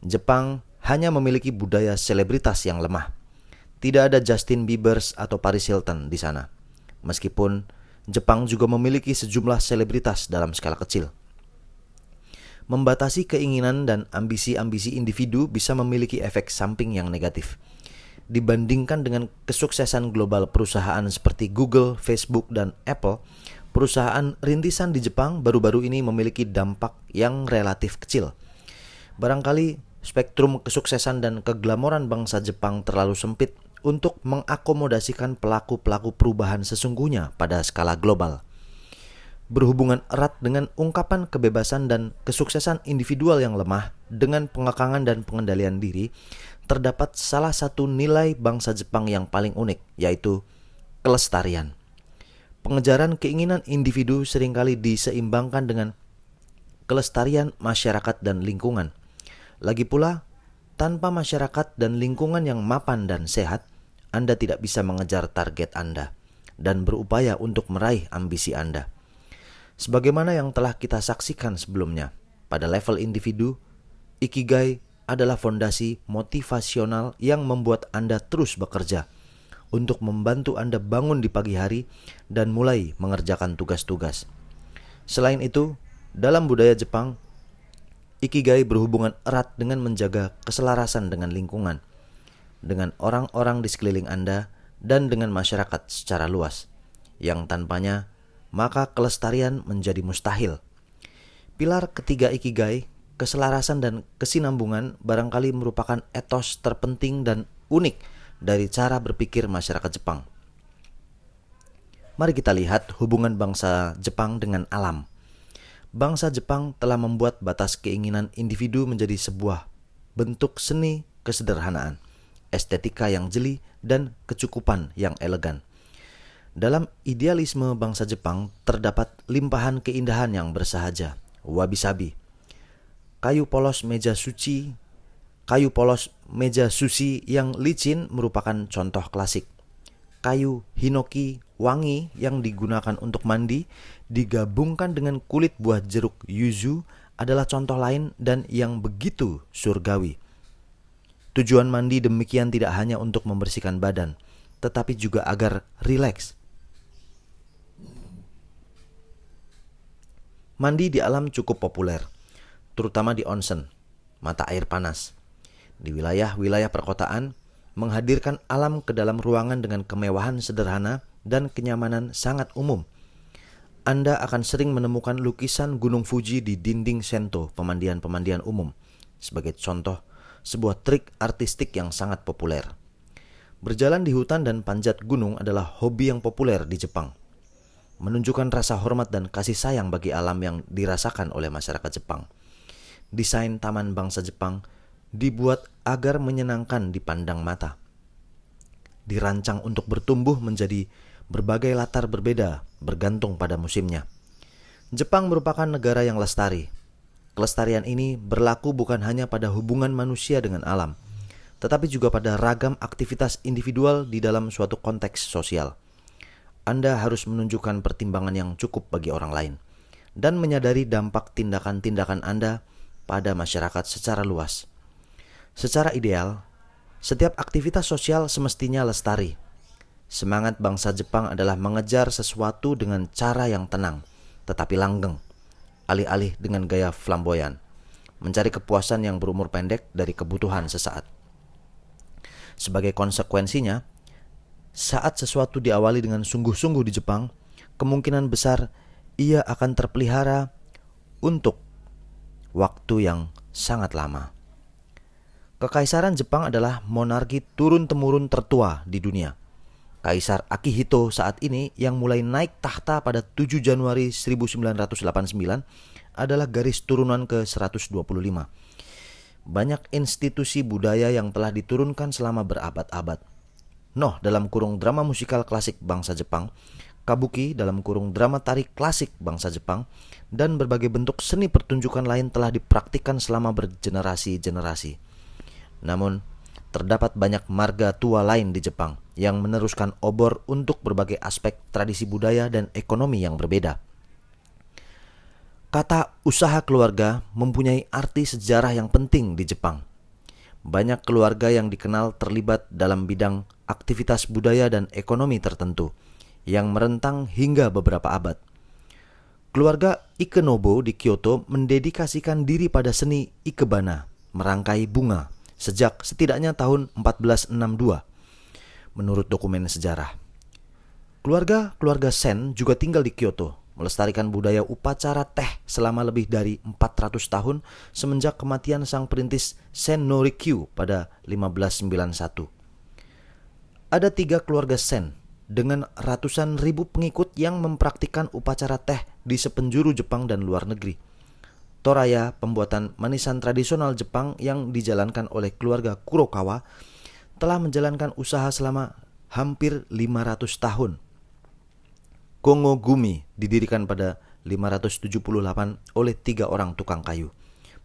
Jepang hanya memiliki budaya selebritas yang lemah. Tidak ada Justin Bieber atau Paris Hilton di sana. Meskipun Jepang juga memiliki sejumlah selebritas dalam skala kecil. Membatasi keinginan dan ambisi-ambisi individu bisa memiliki efek samping yang negatif. Dibandingkan dengan kesuksesan global perusahaan seperti Google, Facebook, dan Apple, perusahaan rintisan di Jepang baru-baru ini memiliki dampak yang relatif kecil. Barangkali spektrum kesuksesan dan keglamoran bangsa Jepang terlalu sempit untuk mengakomodasikan pelaku-pelaku perubahan sesungguhnya pada skala global. Berhubungan erat dengan ungkapan kebebasan dan kesuksesan individual yang lemah dengan pengekangan dan pengendalian diri, terdapat salah satu nilai bangsa Jepang yang paling unik, yaitu kelestarian. Pengejaran keinginan individu seringkali diseimbangkan dengan kelestarian masyarakat dan lingkungan. Lagi pula, tanpa masyarakat dan lingkungan yang mapan dan sehat, Anda tidak bisa mengejar target Anda dan berupaya untuk meraih ambisi Anda. Sebagaimana yang telah kita saksikan sebelumnya, pada level individu, Ikigai adalah fondasi motivasional yang membuat Anda terus bekerja untuk membantu Anda bangun di pagi hari dan mulai mengerjakan tugas-tugas. Selain itu, dalam budaya Jepang, Ikigai berhubungan erat dengan menjaga keselarasan dengan lingkungan, dengan orang-orang di sekeliling Anda, dan dengan masyarakat secara luas, yang tanpanya maka kelestarian menjadi mustahil. Pilar ketiga Ikigai, keselarasan dan kesinambungan, barangkali merupakan etos terpenting dan unik dari cara berpikir masyarakat Jepang. Mari kita lihat hubungan bangsa Jepang dengan alam. Bangsa Jepang telah membuat batas keinginan individu menjadi sebuah bentuk seni kesederhanaan, estetika yang jeli, dan kecukupan yang elegan. Dalam idealisme bangsa Jepang terdapat limpahan keindahan yang bersahaja, wabi-sabi. Kayu polos meja sushi yang licin merupakan contoh klasik. Kayu hinoki wangi yang digunakan untuk mandi digabungkan dengan kulit buah jeruk yuzu adalah contoh lain dan yang begitu surgawi. Tujuan mandi demikian tidak hanya untuk membersihkan badan, tetapi juga agar rileks. Mandi di alam cukup populer, terutama di onsen, mata air panas. Di wilayah-wilayah perkotaan, menghadirkan alam ke dalam ruangan dengan kemewahan sederhana dan kenyamanan sangat umum. Anda akan sering menemukan lukisan Gunung Fuji di dinding sento pemandian-pemandian umum, sebagai contoh sebuah trik artistik yang sangat populer. Berjalan di hutan dan panjat gunung adalah hobi yang populer di Jepang, menunjukkan rasa hormat dan kasih sayang bagi alam yang dirasakan oleh masyarakat Jepang. Desain taman bangsa Jepang dibuat agar menyenangkan dipandang mata. Dirancang untuk bertumbuh menjadi berbagai latar berbeda bergantung pada musimnya. Jepang merupakan negara yang lestari. Kelestarian ini berlaku bukan hanya pada hubungan manusia dengan alam, tetapi juga pada ragam aktivitas individual di dalam suatu konteks sosial. Anda harus menunjukkan pertimbangan yang cukup bagi orang lain dan menyadari dampak tindakan-tindakan Anda pada masyarakat secara luas. Secara ideal, setiap aktivitas sosial semestinya lestari. Semangat bangsa Jepang adalah mengejar sesuatu dengan cara yang tenang, tetapi langgeng, alih-alih dengan gaya flamboyan, mencari kepuasan yang berumur pendek dari kebutuhan sesaat. Sebagai konsekuensinya, saat sesuatu diawali dengan sungguh-sungguh di Jepang, kemungkinan besar ia akan terpelihara untuk waktu yang sangat lama. Kekaisaran Jepang adalah monarki turun-temurun tertua di dunia. Kaisar Akihito saat ini yang mulai naik tahta pada 7 Januari 1989 adalah garis turunan ke-125. Banyak institusi budaya yang telah diturunkan selama berabad-abad. Dalam kurung drama musikal klasik bangsa Jepang, kabuki dalam kurung drama tari klasik bangsa Jepang, dan berbagai bentuk seni pertunjukan lain telah dipraktikkan selama bergenerasi-generasi. Namun, terdapat banyak marga tua lain di Jepang yang meneruskan obor untuk berbagai aspek tradisi budaya dan ekonomi yang berbeda. Kata usaha keluarga mempunyai arti sejarah yang penting di Jepang. banyak keluarga yang dikenal terlibat dalam bidang aktivitas budaya dan ekonomi tertentu yang merentang hingga beberapa abad. Keluarga Ikenobo di Kyoto mendedikasikan diri pada seni ikebana, merangkai bunga, sejak setidaknya tahun 1462, menurut dokumen sejarah. Keluarga Sen juga tinggal di Kyoto, melestarikan budaya upacara teh selama lebih dari 400 tahun semenjak kematian sang perintis Sen no Rikyu pada 1591. Ada 3 keluarga Sen dengan ratusan ribu pengikut yang mempraktikkan upacara teh di sepenjuru Jepang dan luar negeri. Toraya, pembuatan manisan tradisional Jepang yang dijalankan oleh keluarga Kurokawa, telah menjalankan usaha selama hampir 500 tahun. Kongo Gumi didirikan pada 578 oleh 3 orang tukang kayu,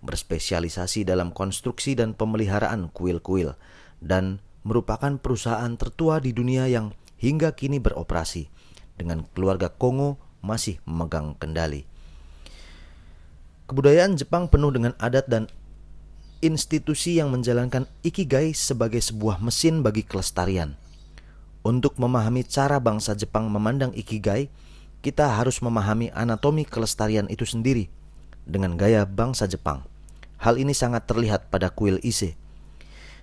berspesialisasi dalam konstruksi dan pemeliharaan kuil-kuil, dan merupakan perusahaan tertua di dunia yang hingga kini beroperasi, dengan keluarga Kongo masih memegang kendali. Kebudayaan Jepang penuh dengan adat dan institusi yang menjalankan Ikigai sebagai sebuah mesin bagi kelestarian. Untuk memahami cara bangsa Jepang memandang Ikigai, kita harus memahami anatomi kelestarian itu sendiri dengan gaya bangsa Jepang. Hal ini sangat terlihat pada kuil Ise.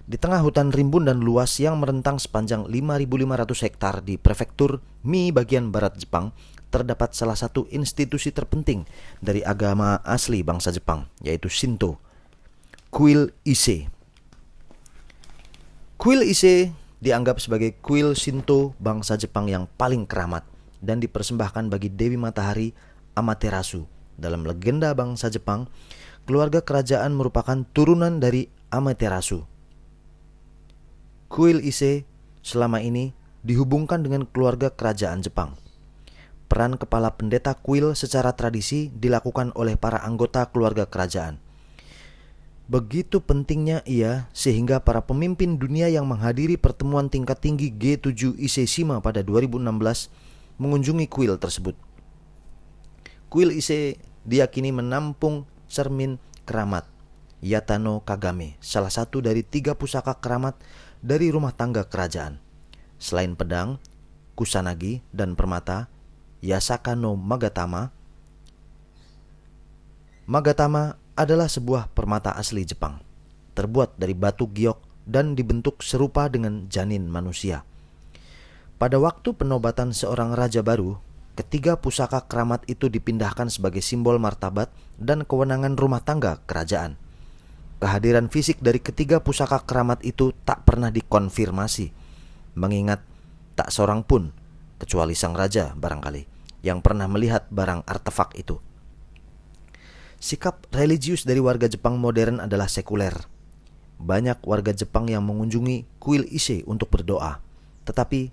Di tengah hutan rimbun dan luas yang merentang sepanjang 5.500 hektar di prefektur Mie bagian barat Jepang, terdapat salah satu institusi terpenting dari agama asli bangsa Jepang, yaitu Shinto, kuil Ise. Kuil Ise dianggap sebagai kuil Shinto bangsa Jepang yang paling keramat dan dipersembahkan bagi Dewi Matahari Amaterasu. Dalam legenda bangsa Jepang, keluarga kerajaan merupakan turunan dari Amaterasu. Kuil Ise selama ini dihubungkan dengan keluarga kerajaan Jepang. Peran kepala pendeta kuil secara tradisi dilakukan oleh para anggota keluarga kerajaan. Begitu pentingnya ia sehingga para pemimpin dunia yang menghadiri pertemuan tingkat tinggi G7 Ise-shima pada 2016 mengunjungi kuil tersebut. Kuil Ise diyakini menampung cermin keramat Yatano Kagame, salah satu dari 3 pusaka keramat dari rumah tangga kerajaan. Selain pedang, kusanagi, dan permata, Yasaka no Magatama adalah sebuah permata asli Jepang, terbuat dari batu giok dan dibentuk serupa dengan janin manusia. Pada waktu penobatan seorang raja baru, ketiga pusaka keramat itu dipindahkan sebagai simbol martabat dan kewenangan rumah tangga kerajaan. Kehadiran fisik dari ketiga pusaka keramat itu tak pernah dikonfirmasi, mengingat tak seorang pun, kecuali sang raja barangkali, yang pernah melihat barang artefak itu. Sikap religius dari warga Jepang modern adalah sekuler. Banyak warga Jepang yang mengunjungi kuil Ise untuk berdoa, tetapi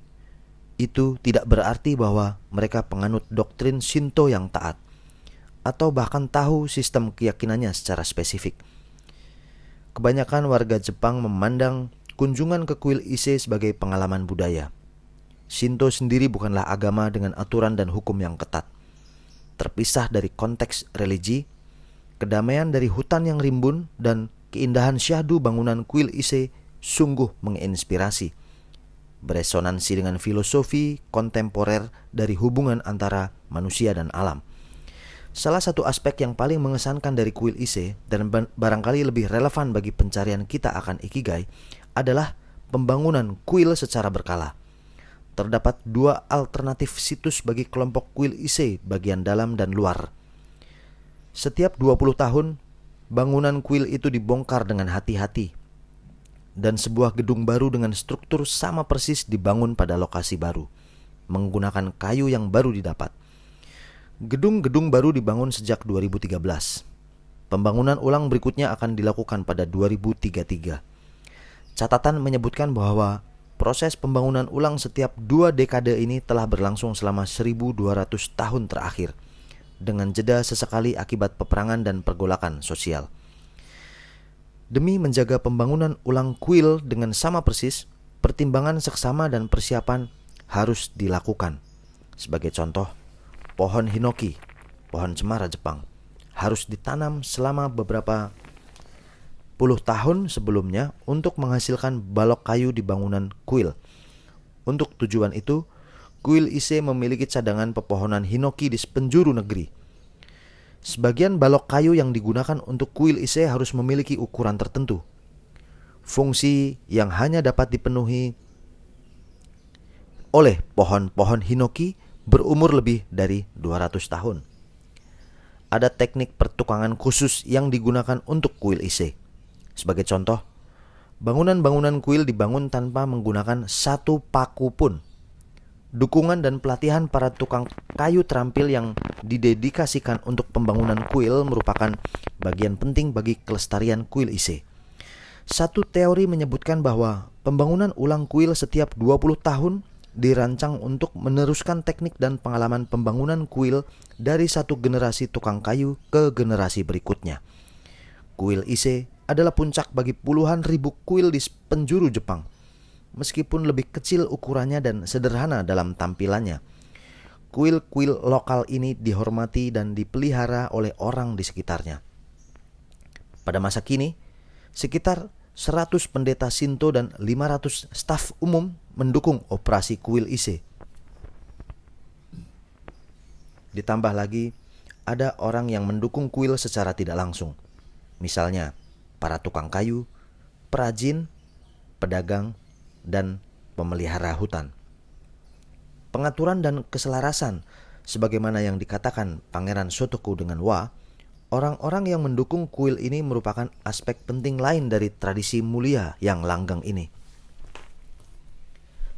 itu tidak berarti bahwa mereka penganut doktrin Shinto yang taat, atau bahkan tahu sistem keyakinannya secara spesifik. Kebanyakan warga Jepang memandang kunjungan ke kuil Ise sebagai pengalaman budaya. Shinto sendiri bukanlah agama dengan aturan dan hukum yang ketat. Terpisah dari konteks religi, kedamaian dari hutan yang rimbun dan keindahan syahdu bangunan kuil Ise sungguh menginspirasi. Beresonansi dengan filosofi kontemporer dari hubungan antara manusia dan alam. Salah satu aspek yang paling mengesankan dari kuil Ise dan barangkali lebih relevan bagi pencarian kita akan Ikigai adalah pembangunan kuil secara berkala. Terdapat 2 alternatif situs bagi kelompok kuil Ise bagian dalam dan luar. Setiap 20 tahun, bangunan kuil itu dibongkar dengan hati-hati, dan sebuah gedung baru dengan struktur sama persis dibangun pada lokasi baru, menggunakan kayu yang baru didapat. Gedung-gedung baru dibangun sejak 2013. Pembangunan ulang berikutnya akan dilakukan pada 2033. Catatan menyebutkan bahwa proses pembangunan ulang setiap 2 dekade ini telah berlangsung selama 1200 tahun terakhir, dengan jeda sesekali akibat peperangan dan pergolakan sosial. Demi menjaga pembangunan ulang kuil dengan sama persis, pertimbangan seksama dan persiapan harus dilakukan. Sebagai contoh, pohon hinoki, pohon cemara Jepang, harus ditanam selama beberapa tahun sebelumnya untuk menghasilkan balok kayu di bangunan kuil. Untuk tujuan itu, kuil Ise memiliki cadangan pepohonan hinoki di penjuru negeri. Sebagian balok kayu yang digunakan untuk kuil Ise harus memiliki ukuran tertentu. Fungsi yang hanya dapat dipenuhi oleh pohon-pohon hinoki berumur lebih dari 200 tahun. Ada teknik pertukangan khusus yang digunakan untuk kuil Ise. Sebagai contoh, bangunan-bangunan kuil dibangun tanpa menggunakan satu paku pun. Dukungan dan pelatihan para tukang kayu terampil yang didedikasikan untuk pembangunan kuil merupakan bagian penting bagi kelestarian kuil Ise. Satu teori menyebutkan bahwa pembangunan ulang kuil setiap 20 tahun dirancang untuk meneruskan teknik dan pengalaman pembangunan kuil dari satu generasi tukang kayu ke generasi berikutnya. Kuil Ise adalah puncak bagi puluhan ribu kuil di penjuru Jepang. Meskipun lebih kecil ukurannya dan sederhana dalam tampilannya, kuil-kuil lokal ini dihormati dan dipelihara oleh orang di sekitarnya. Pada masa kini, sekitar 100 pendeta Shinto dan 500 staf umum mendukung operasi kuil Ise. Ditambah lagi, ada orang yang mendukung kuil secara tidak langsung. Misalnya, para tukang kayu, perajin, pedagang, dan pemelihara hutan. Pengaturan dan keselarasan, sebagaimana yang dikatakan Pangeran Shotoku dengan Wa, orang-orang yang mendukung kuil ini merupakan aspek penting lain dari tradisi mulia yang langgeng ini.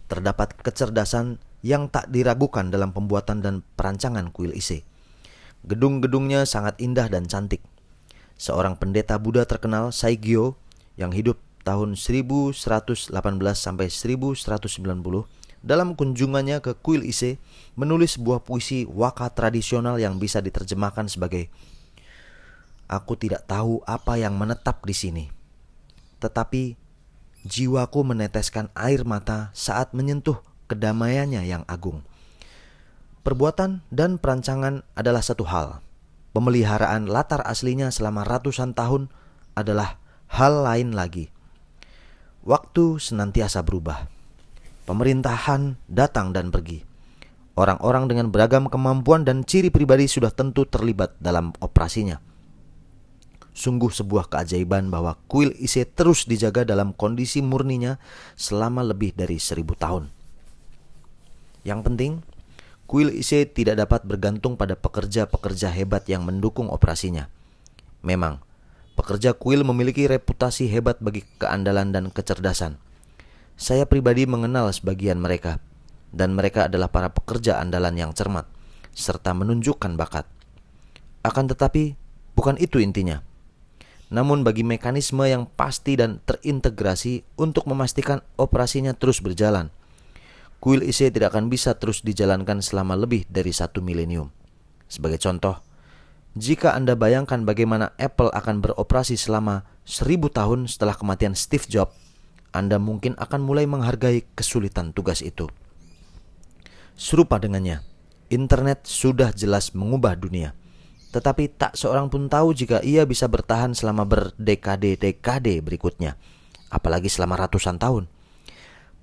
Terdapat kecerdasan yang tak diragukan dalam pembuatan dan perancangan kuil Ise. Gedung-gedungnya sangat indah dan cantik. Seorang pendeta Buddha terkenal, Saigyo, yang hidup tahun 1118 sampai 1190, dalam kunjungannya ke kuil Ise menulis sebuah puisi waka tradisional yang bisa diterjemahkan sebagai, "Aku tidak tahu apa yang menetap di sini, tetapi jiwaku meneteskan air mata saat menyentuh kedamaiannya yang agung." Perbuatan dan perancangan adalah satu hal. Pemeliharaan latar aslinya selama ratusan tahun adalah hal lain lagi. Waktu senantiasa berubah. Pemerintahan datang dan pergi. Orang-orang dengan beragam kemampuan dan ciri pribadi sudah tentu terlibat dalam operasinya. Sungguh sebuah keajaiban bahwa kuil Ise terus dijaga dalam kondisi murninya selama lebih dari 1000 tahun. Yang penting, kuil Ise tidak dapat bergantung pada pekerja-pekerja hebat yang mendukung operasinya. Memang, pekerja kuil memiliki reputasi hebat bagi keandalan dan kecerdasan. Saya pribadi mengenal sebagian mereka, dan mereka adalah para pekerja andalan yang cermat, serta menunjukkan bakat. Akan tetapi, bukan itu intinya. Namun bagi mekanisme yang pasti dan terintegrasi untuk memastikan operasinya terus berjalan, kuil Ise tidak akan bisa terus dijalankan selama lebih dari 1 milenium. Sebagai contoh, jika Anda bayangkan bagaimana Apple akan beroperasi selama 1000 tahun setelah kematian Steve Jobs, Anda mungkin akan mulai menghargai kesulitan tugas itu. Serupa dengannya, internet sudah jelas mengubah dunia. Tetapi tak seorang pun tahu jika ia bisa bertahan selama berdekade-dekade berikutnya, apalagi selama ratusan tahun.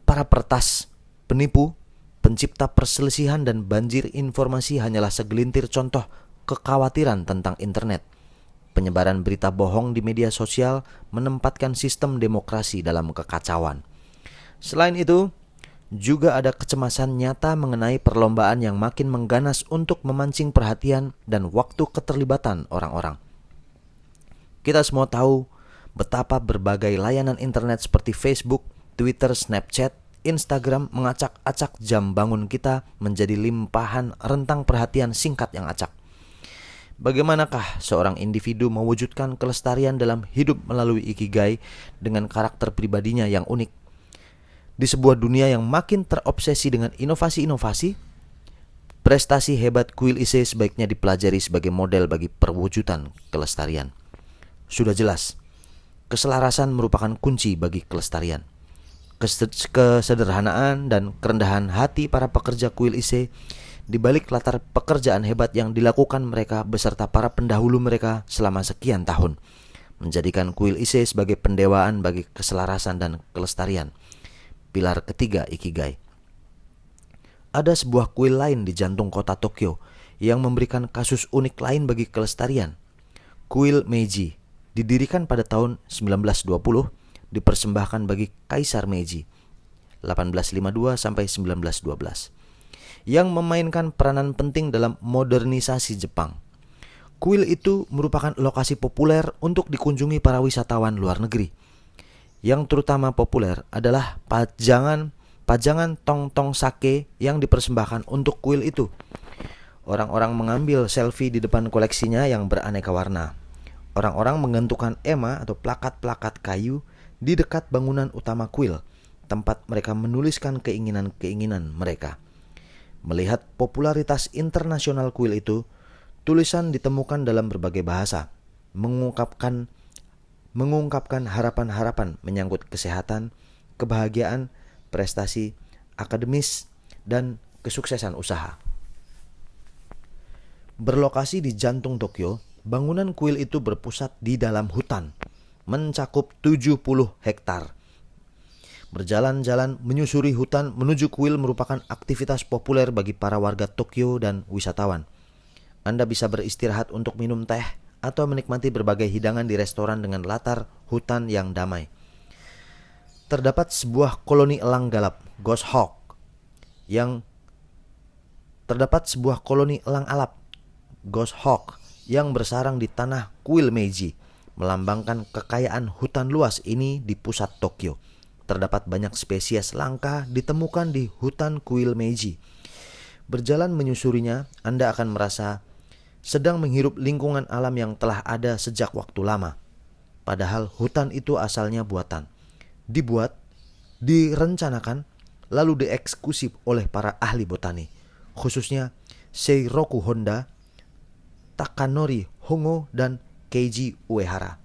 Para peretas, penipu, pencipta perselisihan dan banjir informasi hanyalah segelintir contoh kekhawatiran tentang internet. Penyebaran berita bohong di media sosial menempatkan sistem demokrasi dalam kekacauan. Selain itu, juga ada kecemasan nyata mengenai perlombaan yang makin mengganas untuk memancing perhatian dan waktu keterlibatan orang-orang. Kita semua tahu betapa berbagai layanan internet seperti Facebook, Twitter, Snapchat, Instagram mengacak-acak jam bangun kita menjadi limpahan rentang perhatian singkat yang acak. Bagaimanakah seorang individu mewujudkan kelestarian dalam hidup melalui ikigai dengan karakter pribadinya yang unik? Di sebuah dunia yang makin terobsesi dengan inovasi-inovasi, prestasi hebat kuil Ise sebaiknya dipelajari sebagai model bagi perwujudan kelestarian. Sudah jelas, keselarasan merupakan kunci bagi kelestarian. Kesederhanaan dan kerendahan hati para pekerja kuil Ise di balik latar pekerjaan hebat yang dilakukan mereka beserta para pendahulu mereka selama sekian tahun menjadikan kuil Ise sebagai pendewaan bagi keselarasan dan kelestarian. Pilar ketiga Ikigai. Ada sebuah kuil lain di jantung kota Tokyo yang memberikan kasus unik lain bagi kelestarian. Kuil Meiji didirikan pada tahun 1920, dipersembahkan bagi Kaisar Meiji 1852 sampai 1912, yang memainkan peranan penting dalam modernisasi Jepang. Kuil itu merupakan lokasi populer untuk dikunjungi para wisatawan luar negeri. Yang terutama populer adalah pajangan tong-tong sake yang dipersembahkan untuk kuil itu. Orang-orang mengambil selfie di depan koleksinya yang beraneka warna. Orang-orang menggantungkan ema atau plakat-plakat kayu di dekat bangunan utama kuil, tempat mereka menuliskan keinginan-keinginan mereka. Melihat popularitas internasional kuil itu, tulisan ditemukan dalam berbagai bahasa, mengungkapkan harapan-harapan menyangkut kesehatan, kebahagiaan, prestasi, akademis, dan kesuksesan usaha. Berlokasi di jantung Tokyo, bangunan kuil itu berpusat di dalam hutan, mencakup 70 hektar. Berjalan-jalan menyusuri hutan menuju kuil merupakan aktivitas populer bagi para warga Tokyo dan wisatawan. Anda bisa beristirahat untuk minum teh atau menikmati berbagai hidangan di restoran dengan latar hutan yang damai. Terdapat sebuah koloni elang galap, Ghost Hawk, yang bersarang di tanah kuil Meiji, melambangkan kekayaan hutan luas ini di pusat Tokyo. Terdapat banyak spesies langka ditemukan di hutan kuil Meiji. Berjalan menyusurinya, Anda akan merasa sedang menghirup lingkungan alam yang telah ada sejak waktu lama. Padahal hutan itu asalnya buatan. Dibuat, direncanakan, lalu dieksekusi oleh para ahli botani, khususnya Seiroku Honda, Takanori Hongo, dan Keiji Uehara.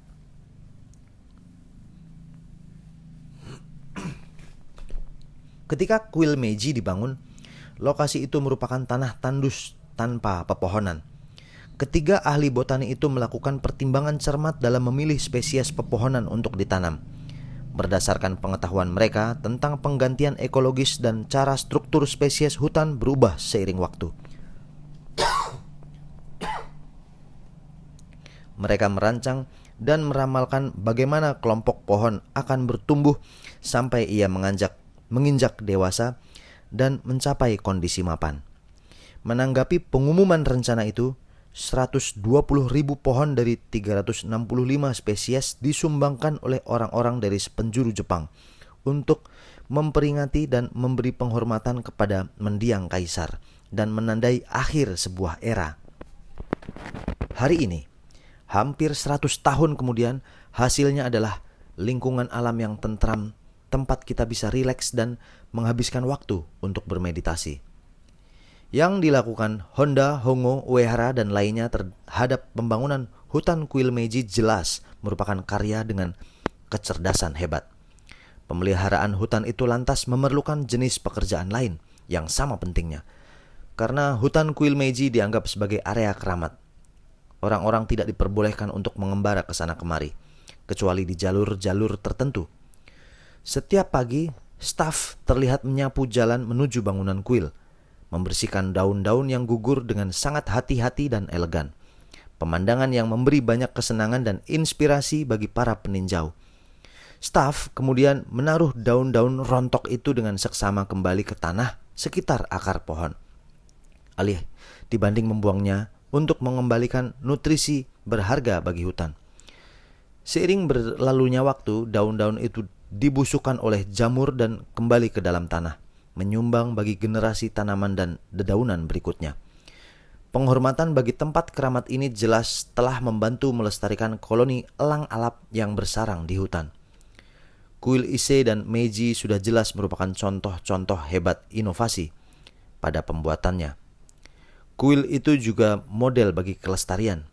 Ketika kuil Meiji dibangun, lokasi itu merupakan tanah tandus tanpa pepohonan. Ketiga ahli botani itu melakukan pertimbangan cermat dalam memilih spesies pepohonan untuk ditanam. Berdasarkan pengetahuan mereka tentang penggantian ekologis dan cara struktur spesies hutan berubah seiring waktu. Mereka merancang dan meramalkan bagaimana kelompok pohon akan bertumbuh sampai ia menginjak dewasa dan mencapai kondisi mapan. Menanggapi pengumuman rencana itu, 120.000 pohon dari 365 spesies disumbangkan oleh orang-orang dari sepenjuru Jepang untuk memperingati dan memberi penghormatan kepada mendiang kaisar dan menandai akhir sebuah era. Hari ini, hampir 100 tahun kemudian, hasilnya adalah lingkungan alam yang tentram, tempat kita bisa rileks dan menghabiskan waktu untuk bermeditasi. Yang dilakukan Honda, Hongo, Uehara, dan lainnya terhadap pembangunan hutan kuil Meiji jelas merupakan karya dengan kecerdasan hebat. Pemeliharaan hutan itu lantas memerlukan jenis pekerjaan lain yang sama pentingnya. Karena hutan kuil Meiji dianggap sebagai area keramat, orang-orang tidak diperbolehkan untuk mengembara ke sana kemari, kecuali di jalur-jalur tertentu. Setiap pagi, staf terlihat menyapu jalan menuju bangunan kuil, membersihkan daun-daun yang gugur dengan sangat hati-hati dan elegan. Pemandangan yang memberi banyak kesenangan dan inspirasi bagi para peninjau. Staf kemudian menaruh daun-daun rontok itu dengan seksama kembali ke tanah sekitar akar pohon, alih dibanding membuangnya untuk mengembalikan nutrisi berharga bagi hutan. Seiring berlalunya waktu, daun-daun itu dibusukkan oleh jamur dan kembali ke dalam tanah, menyumbang bagi generasi tanaman dan dedaunan berikutnya. Penghormatan bagi tempat keramat ini jelas telah membantu melestarikan koloni elang alap yang bersarang di hutan. Kuil Ise dan Meiji sudah jelas merupakan contoh-contoh hebat inovasi pada pembuatannya. Kuil itu juga model bagi kelestarian.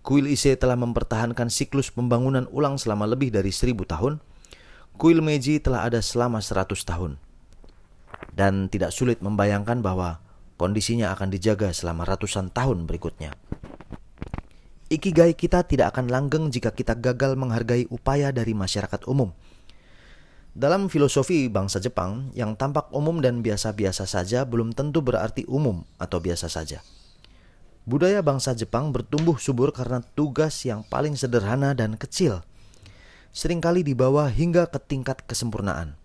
Kuil Ise telah mempertahankan siklus pembangunan ulang selama lebih dari 1000 tahun. Kuil Meiji telah ada selama 100 tahun. Dan tidak sulit membayangkan bahwa kondisinya akan dijaga selama ratusan tahun berikutnya. Ikigai kita tidak akan langgeng jika kita gagal menghargai upaya dari masyarakat umum. Dalam filosofi bangsa Jepang, yang tampak umum dan biasa-biasa saja belum tentu berarti umum atau biasa saja. Budaya bangsa Jepang bertumbuh subur karena tugas yang paling sederhana dan kecil, seringkali dibawa hingga ke tingkat kesempurnaan.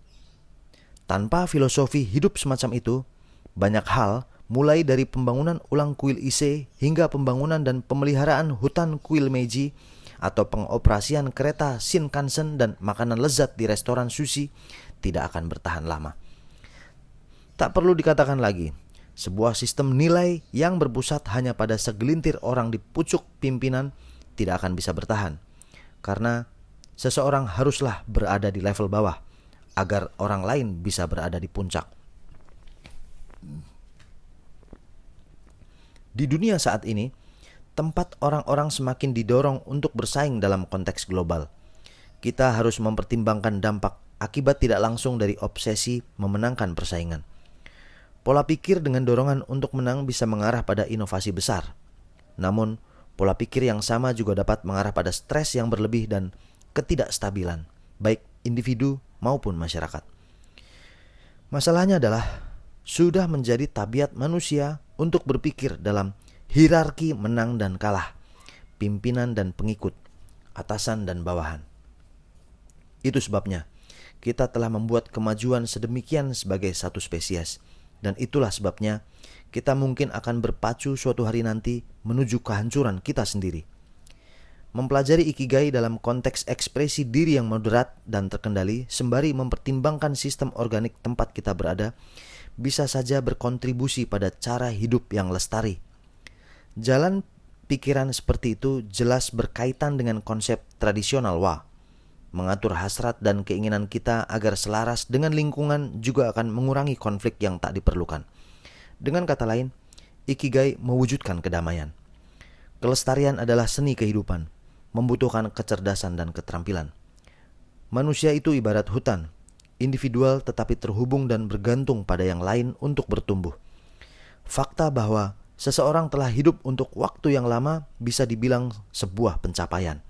Tanpa filosofi hidup semacam itu, banyak hal, mulai dari pembangunan ulang kuil Ise hingga pembangunan dan pemeliharaan hutan kuil Meiji atau pengoperasian kereta Shinkansen dan makanan lezat di restoran sushi, tidak akan bertahan lama. Tak perlu dikatakan lagi, sebuah sistem nilai yang berpusat hanya pada segelintir orang di pucuk pimpinan tidak akan bisa bertahan, karena seseorang haruslah berada di level bawah agar orang lain bisa berada di puncak. Di dunia saat ini, tempat orang-orang semakin didorong untuk bersaing dalam konteks global. Kita harus mempertimbangkan dampak akibat tidak langsung dari obsesi memenangkan persaingan. Pola pikir dengan dorongan untuk menang bisa mengarah pada inovasi besar. Namun, pola pikir yang sama juga dapat mengarah pada stres yang berlebih dan ketidakstabilan, baik individu maupun masyarakat. Masalahnya adalah sudah menjadi tabiat manusia untuk berpikir dalam hierarki menang dan kalah, pimpinan dan pengikut, atasan dan bawahan. Itu sebabnya kita telah membuat kemajuan sedemikian sebagai satu spesies, dan itulah sebabnya kita mungkin akan berpacu suatu hari nanti menuju kehancuran kita sendiri. Mempelajari Ikigai dalam konteks ekspresi diri yang moderat dan terkendali sembari mempertimbangkan sistem organik tempat kita berada bisa saja berkontribusi pada cara hidup yang lestari. Jalan pikiran seperti itu jelas berkaitan dengan konsep tradisional wa. Mengatur hasrat dan keinginan kita agar selaras dengan lingkungan juga akan mengurangi konflik yang tak diperlukan. Dengan kata lain, Ikigai mewujudkan kedamaian. Kelestarian adalah seni kehidupan, membutuhkan kecerdasan dan keterampilan. Manusia itu ibarat hutan, individual tetapi terhubung dan bergantung pada yang lain untuk bertumbuh. Fakta bahwa seseorang telah hidup untuk waktu yang lama bisa dibilang sebuah pencapaian.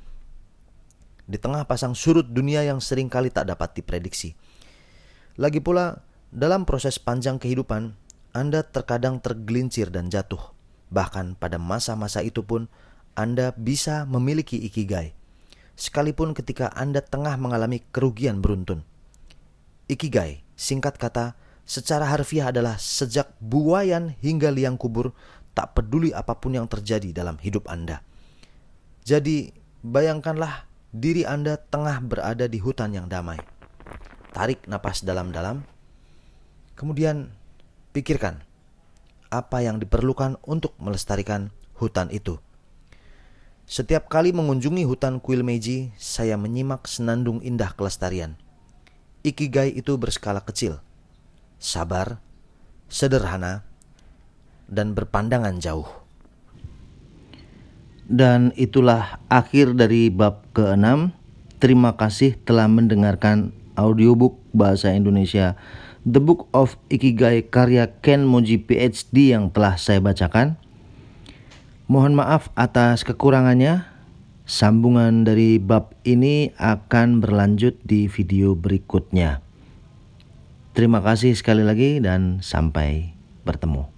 Di tengah pasang surut dunia yang seringkali tak dapat diprediksi. Lagi pula, dalam proses panjang kehidupan, Anda terkadang tergelincir dan jatuh. Bahkan pada masa-masa itu pun, Anda bisa memiliki Ikigai, sekalipun ketika Anda tengah mengalami kerugian beruntun. Ikigai, singkat kata, secara harfiah adalah sejak buayan hingga liang kubur, tak peduli apapun yang terjadi dalam hidup Anda. Jadi, bayangkanlah diri Anda tengah berada di hutan yang damai. Tarik napas dalam-dalam, kemudian pikirkan apa yang diperlukan untuk melestarikan hutan itu. Setiap kali mengunjungi hutan kuil Meiji, saya menyimak senandung indah kelestarian. Ikigai itu berskala kecil, sabar, sederhana, dan berpandangan jauh. Dan itulah akhir dari bab ke-6. Terima kasih telah mendengarkan audiobook bahasa Indonesia The Book of Ikigai karya Ken Moji PhD yang telah saya bacakan. Mohon maaf atas kekurangannya. Sambungan dari bab ini akan berlanjut di video berikutnya. Terima kasih sekali lagi dan sampai bertemu.